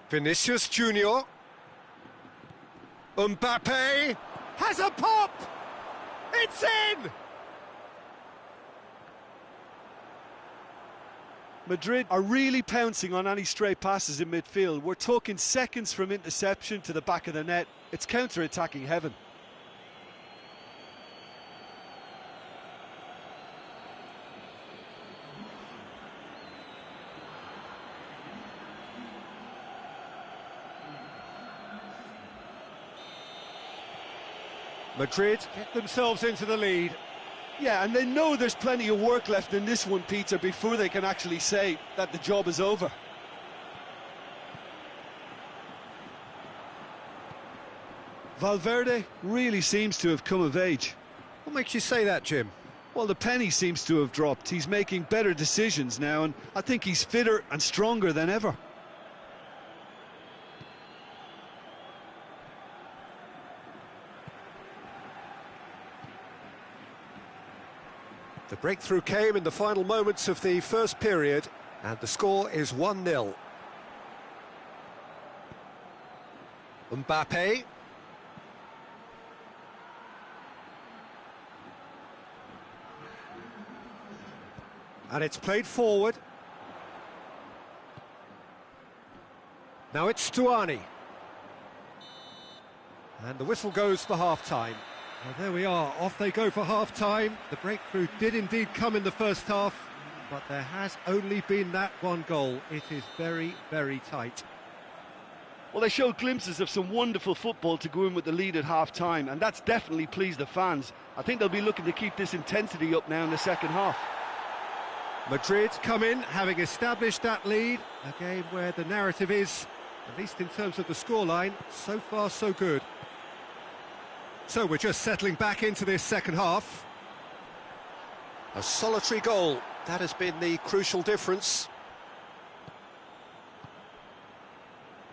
Vinicius Junior. Mbappe has a pop! It's in! Madrid are really pouncing on any stray passes in midfield. We're talking seconds from interception to the back of the net. It's counter-attacking heaven. Madrid get themselves into the lead. Yeah, and they know there's plenty of work left in this one, Peter, before they can actually say that the job is over. Valverde really seems to have come of age. What makes you say that, Jim? Well, the penny seems to have dropped. He's making better decisions now, and I think he's fitter and stronger than ever. The breakthrough came in the final moments of the first period, and the score is 1-0. Mbappe. And it's played forward. Now it's Stuani. And the whistle goes for half-time. Well, there we are, off they go for half-time. The breakthrough did indeed come in the first half, but there has only been that one goal. It is very, very tight. Well, they showed glimpses of some wonderful football to go in with the lead at half-time, and that's definitely pleased the fans. I think they'll be looking to keep this intensity up now in the second half. Madrid come in, having established that lead, a game where the narrative is, at least in terms of the scoreline, so far so good. So we're just settling back into this second half. A solitary goal, that has been the crucial difference.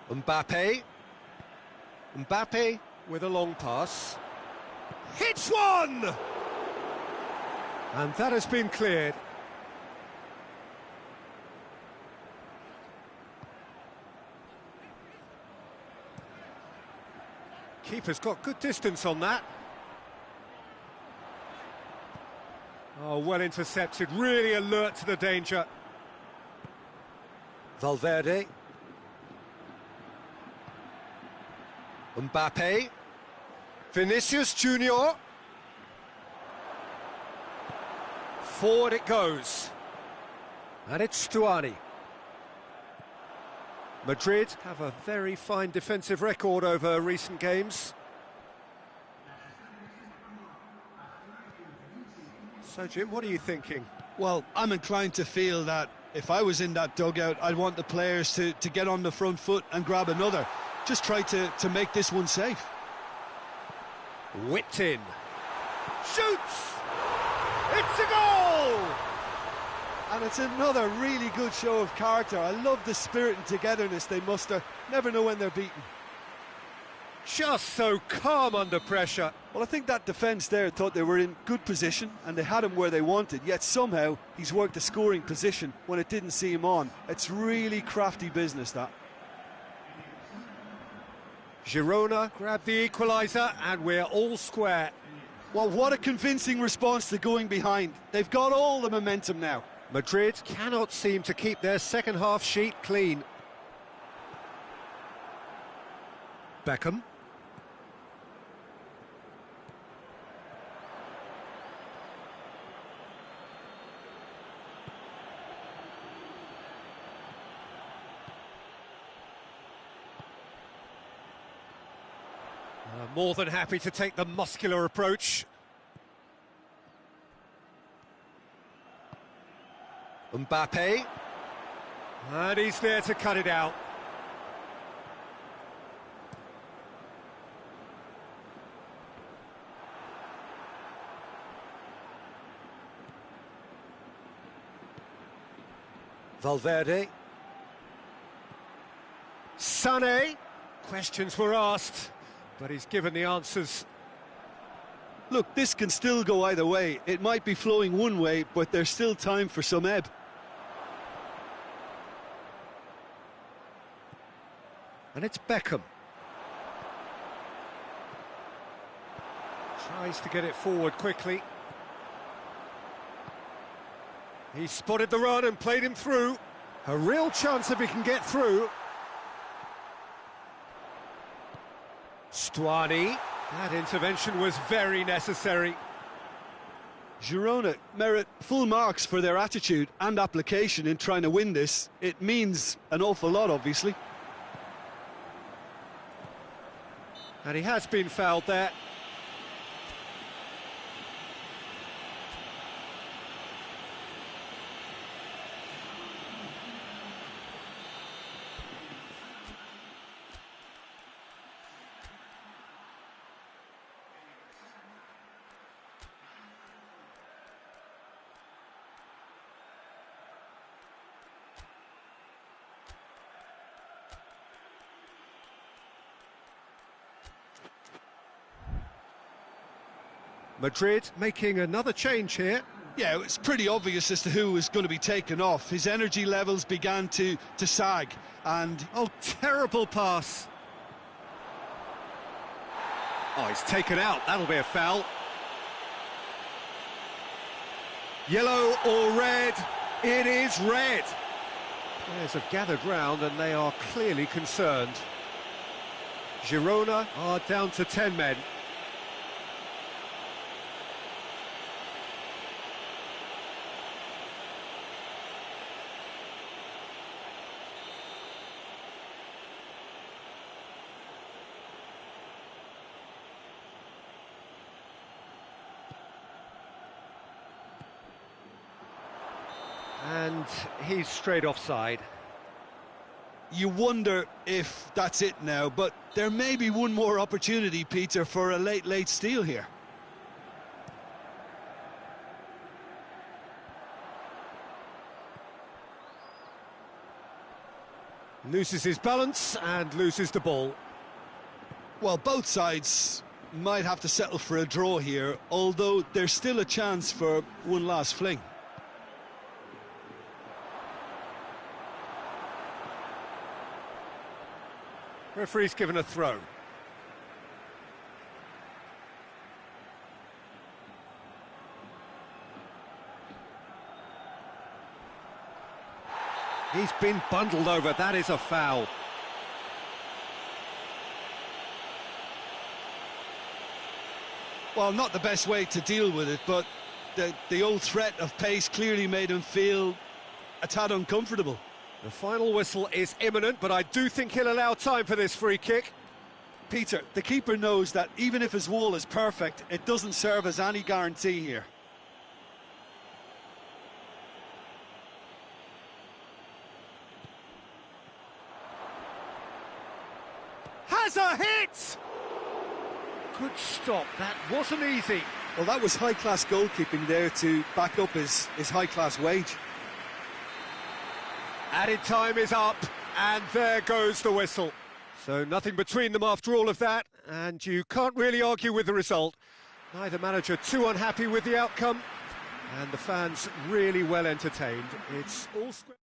Mbappe with a long pass. Hits one! And that has been cleared. Keeper's got good distance on that. Oh, well intercepted, really alert to the danger. Valverde. Mbappe. Vinicius Junior. Forward it goes. And it's Stuani. Madrid have a very fine defensive record over recent games. So, Jim, what are you thinking? Well, I'm inclined to feel that if I was in that dugout, I'd want the players to get on the front foot and grab another. Just try to make this one safe. Whipped in. Shoots! It's a goal! And it's another really good show of character. I love the spirit and togetherness they muster. Never know when they're beaten. Just so calm under pressure. Well, I think that defence there thought they were in good position and they had him where they wanted, yet somehow he's worked a scoring position when it didn't see him on. It's really crafty business, that. Girona grabbed the equaliser and we're all square. Well, what a convincing response to going behind. They've got all the momentum now. Madrid cannot seem to keep their second half sheet clean. Beckham. More than happy to take the muscular approach. Mbappe. And he's there to cut it out. Valverde. Sané. Questions were asked, but he's given the answers. Look, this can still go either way. It might be flowing one way, but there's still time for some ebb. And it's Beckham. Tries to get it forward quickly. He spotted the run and played him through. A real chance if he can get through. Stuani. That intervention was very necessary. Girona merit full marks for their attitude and application in trying to win this. It means an awful lot, obviously. And he has been fouled there. Madrid making another change here. Yeah, it's pretty obvious as to who was going to be taken off. His energy levels began to sag, and... Oh, terrible pass. Oh, he's taken out. That'll be a foul. Yellow or red? It is red. Players have gathered round and they are clearly concerned. Girona are down to 10 men. And he's straight offside. You wonder if that's it now, but there may be one more opportunity, Peter, for a late steal here. Loses his balance and loses the ball. Well, both sides might have to settle for a draw here, although there's still a chance for one last fling. Referee's given a throw. He's been bundled over, that is a foul. Well, not the best way to deal with it, but the old threat of pace clearly made him feel a tad uncomfortable. The final whistle is imminent, but I do think he'll allow time for this free kick. Peter, the keeper knows that even if his wall is perfect, it doesn't serve as any guarantee here. Has a hit! Good stop, that wasn't easy. Well, that was high-class goalkeeping there to back up his high-class wage. Added time is up, and there goes the whistle. So nothing between them after all of that, and you can't really argue with the result. Neither manager too unhappy with the outcome, and the fans really well entertained. It's all square.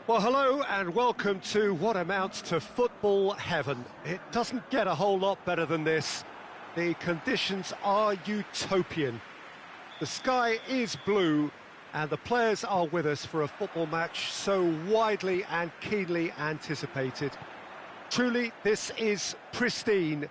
Well, hello and welcome to what amounts to football heaven. It doesn't get a whole lot better than this. The conditions are utopian. The sky is blue and the players are with us for a football match so widely and keenly anticipated. Truly, this is pristine,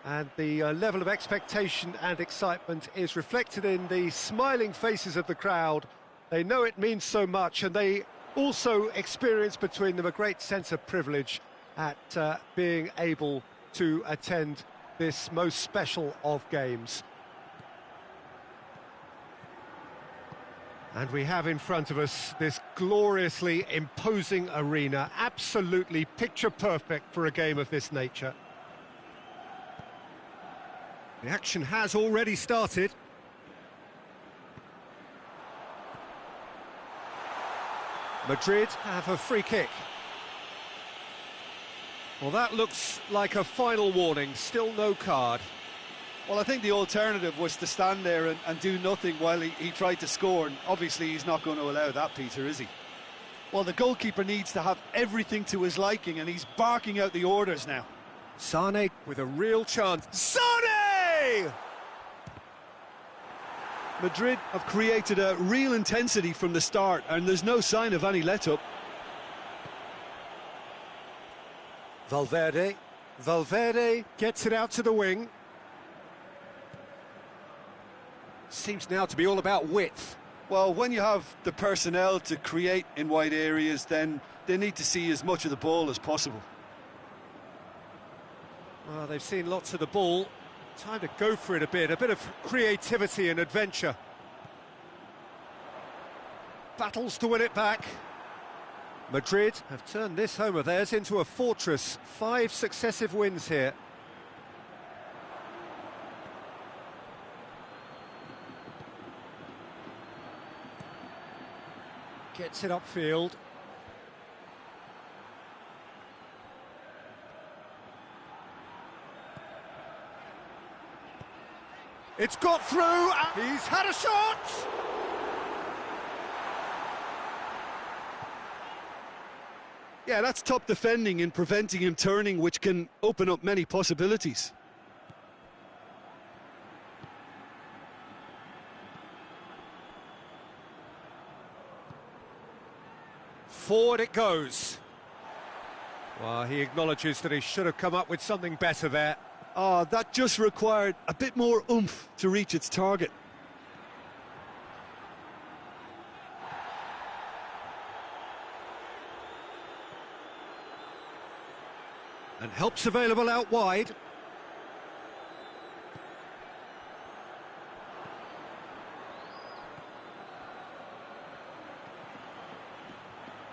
and the level of expectation and excitement is reflected in the smiling faces of the crowd. They know it means so much, and they Also, experience between them, a great sense of privilege at being able to attend this most special of games. And we have in front of us this gloriously imposing arena, absolutely picture perfect for a game of this nature. The action has already started. Madrid have a free kick. Well, that looks like a final warning, still no card. Well, I think the alternative was to stand there and do nothing while he tried to score, and obviously he's not going to allow that, Peter, is he? Well, the goalkeeper needs to have everything to his liking, and he's barking out the orders now. Sane with a real chance. Sane! Madrid have created a real intensity from the start, and there's no sign of any let-up. Valverde gets it out to the wing. Seems now to be all about width. Well, when you have the personnel to create in wide areas, then they need to see as much of the ball as possible. Well, they've seen lots of the ball. Time to go for it a bit of creativity and adventure. Battles to win it back. Madrid have turned this home of theirs into a fortress. 5 successive wins here. Gets it upfield. It's got through. He's had a shot. Yeah, that's top defending in preventing him turning, which can open up many possibilities. Forward it goes. Well, he acknowledges that he should have come up with something better there. Oh, that just required a bit more oomph to reach its target. And help's available out wide.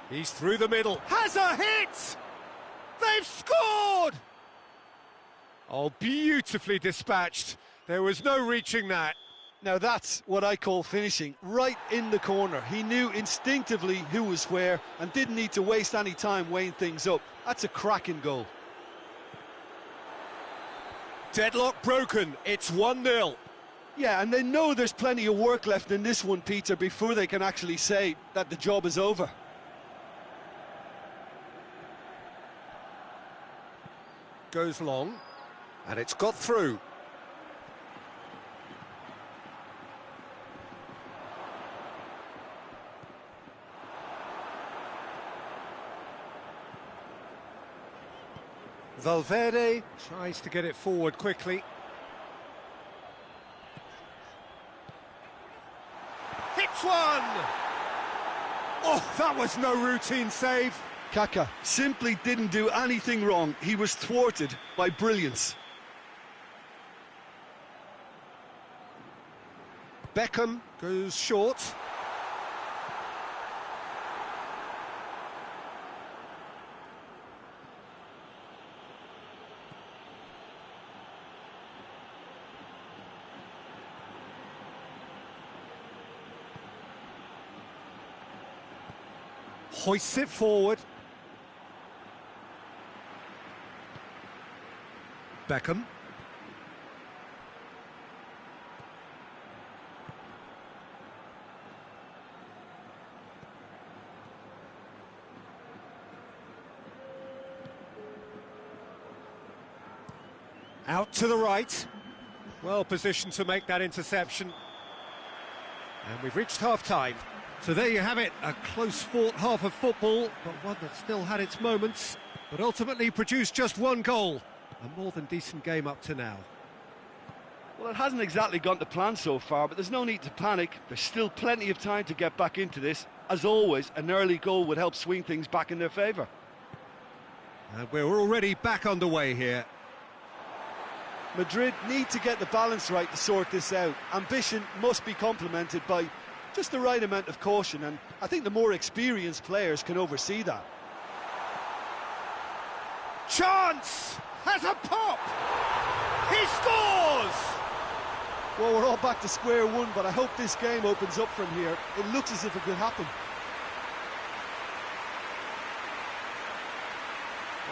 He's through the middle. Has a hit! They've scored! Oh, beautifully dispatched. There was no reaching that. Now that's what I call finishing, right in the corner. He knew instinctively who was where and didn't need to waste any time weighing things up. That's a cracking goal. Deadlock broken. It's 1-0. Yeah, and they know there's plenty of work left in this one, Peter, before they can actually say that the job is over. Goes long, and it's got through. Valverde tries to get it forward quickly. Hits one! Oh, that was no routine save. Kaka simply didn't do anything wrong. He was thwarted by brilliance. Beckham goes short. Hoists it forward. Beckham. Out to the right. Well positioned to make that interception. And we've reached half-time. So there you have it, a close-fought half of football, but one that still had its moments, but ultimately produced just one goal. A more than decent game up to now. Well, it hasn't exactly gone to plan so far, but there's no need to panic. There's still plenty of time to get back into this. As always, an early goal would help swing things back in their favour. And we're already back underway here. Madrid need to get the balance right to sort this out. Ambition must be complemented by just the right amount of caution, and I think the more experienced players can oversee that. Chance! Has a pop! He scores! Well, we're all back to square one, but I hope this game opens up from here. It looks as if it could happen.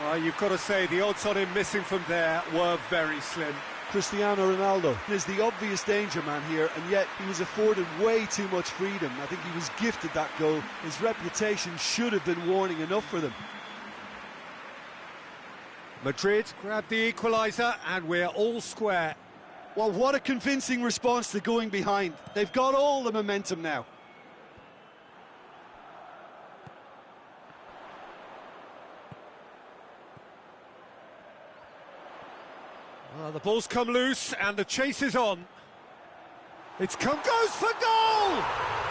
Well, you've got to say the odds on him missing from there were very slim. Cristiano Ronaldo is the obvious danger man here, and yet he was afforded way too much freedom. I think he was gifted that goal. His reputation should have been warning enough for them. Madrid grabbed the equaliser, and we're all square. Well, what a convincing response to going behind. They've got all the momentum now. Well, the ball's come loose and the chase is on. It's come, goes for goal!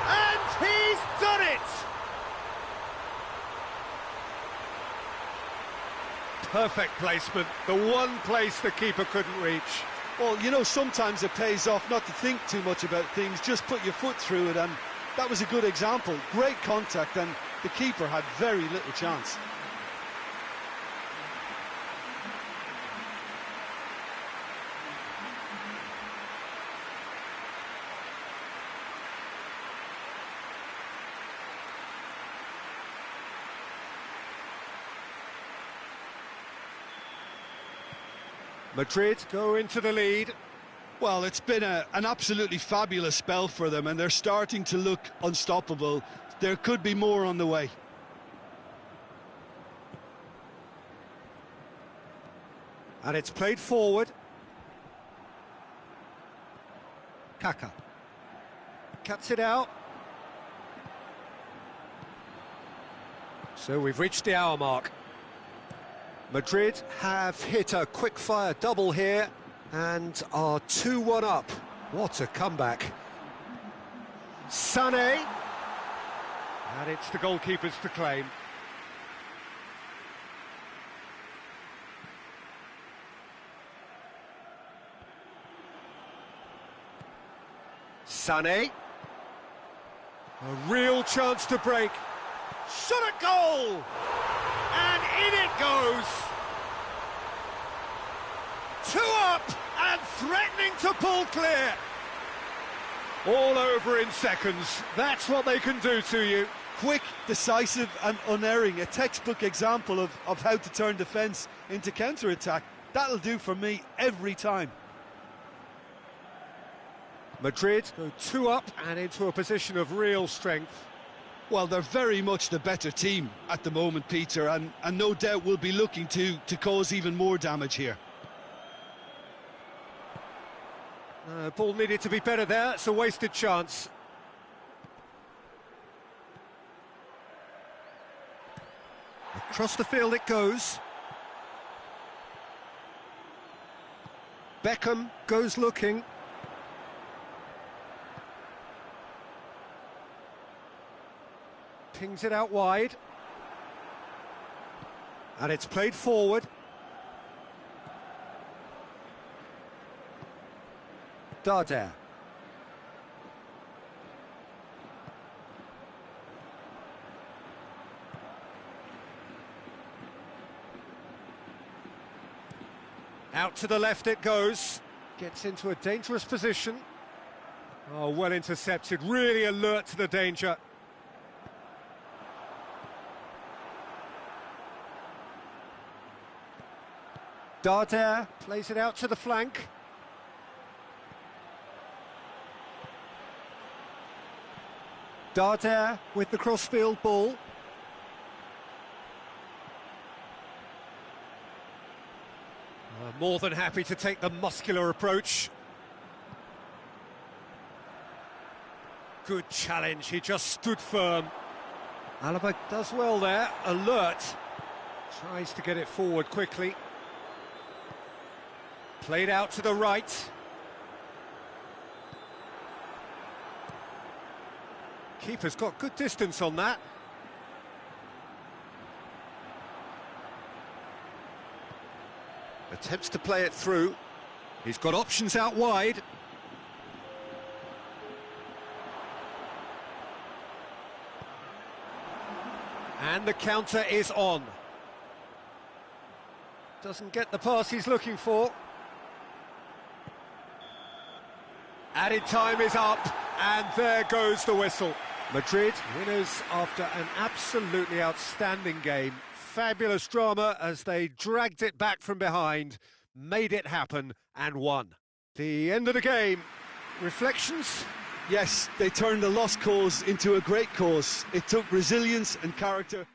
And he's done it! Perfect placement, the one place the keeper couldn't reach. Well, you know, sometimes it pays off not to think too much about things, just put your foot through it, and that was a good example. Great contact, and the keeper had very little chance. Madrid go into the lead. Well, it's been an absolutely fabulous spell for them, and they're starting to look unstoppable. There could be more on the way. And it's played forward. Kaka cuts it out. So we've reached the hour mark. Madrid have hit a quick-fire double here and are 2-1 up. What a comeback. Sané. And it's the goalkeepers to claim. Sané. A real chance to break. Shot at goal! And in it goes! 2 up and threatening to pull clear. All over in seconds. That's what they can do to you. Quick, decisive and unerring. A textbook example of how to turn defence into counter-attack. That'll do for me every time. Madrid go 2 up and into a position of real strength. Well, they're very much the better team at the moment, Peter, and no doubt will be looking to cause even more damage here. Ball needed to be better there, it's a wasted chance. Across the field it goes. Beckham goes looking. Pings it out wide. And it's played forward. Darder. Out to the left it goes. Gets into a dangerous position. Oh, well intercepted, really alert to the danger. Darder plays it out to the flank. Darder with the crossfield ball. More than happy to take the muscular approach. Good challenge, he just stood firm. Alaba does well there, alert. Tries to get it forward quickly. Played out to the right. Keeper's got good distance on that. Attempts to play it through. He's got options out wide. And the counter is on. Doesn't get the pass he's looking for. Added time is up, and there goes the whistle. Madrid winners after an absolutely outstanding game. Fabulous drama as they dragged it back from behind, made it happen and won. The end of the game. Reflections? Yes, they turned a lost cause into a great cause. It took resilience and character.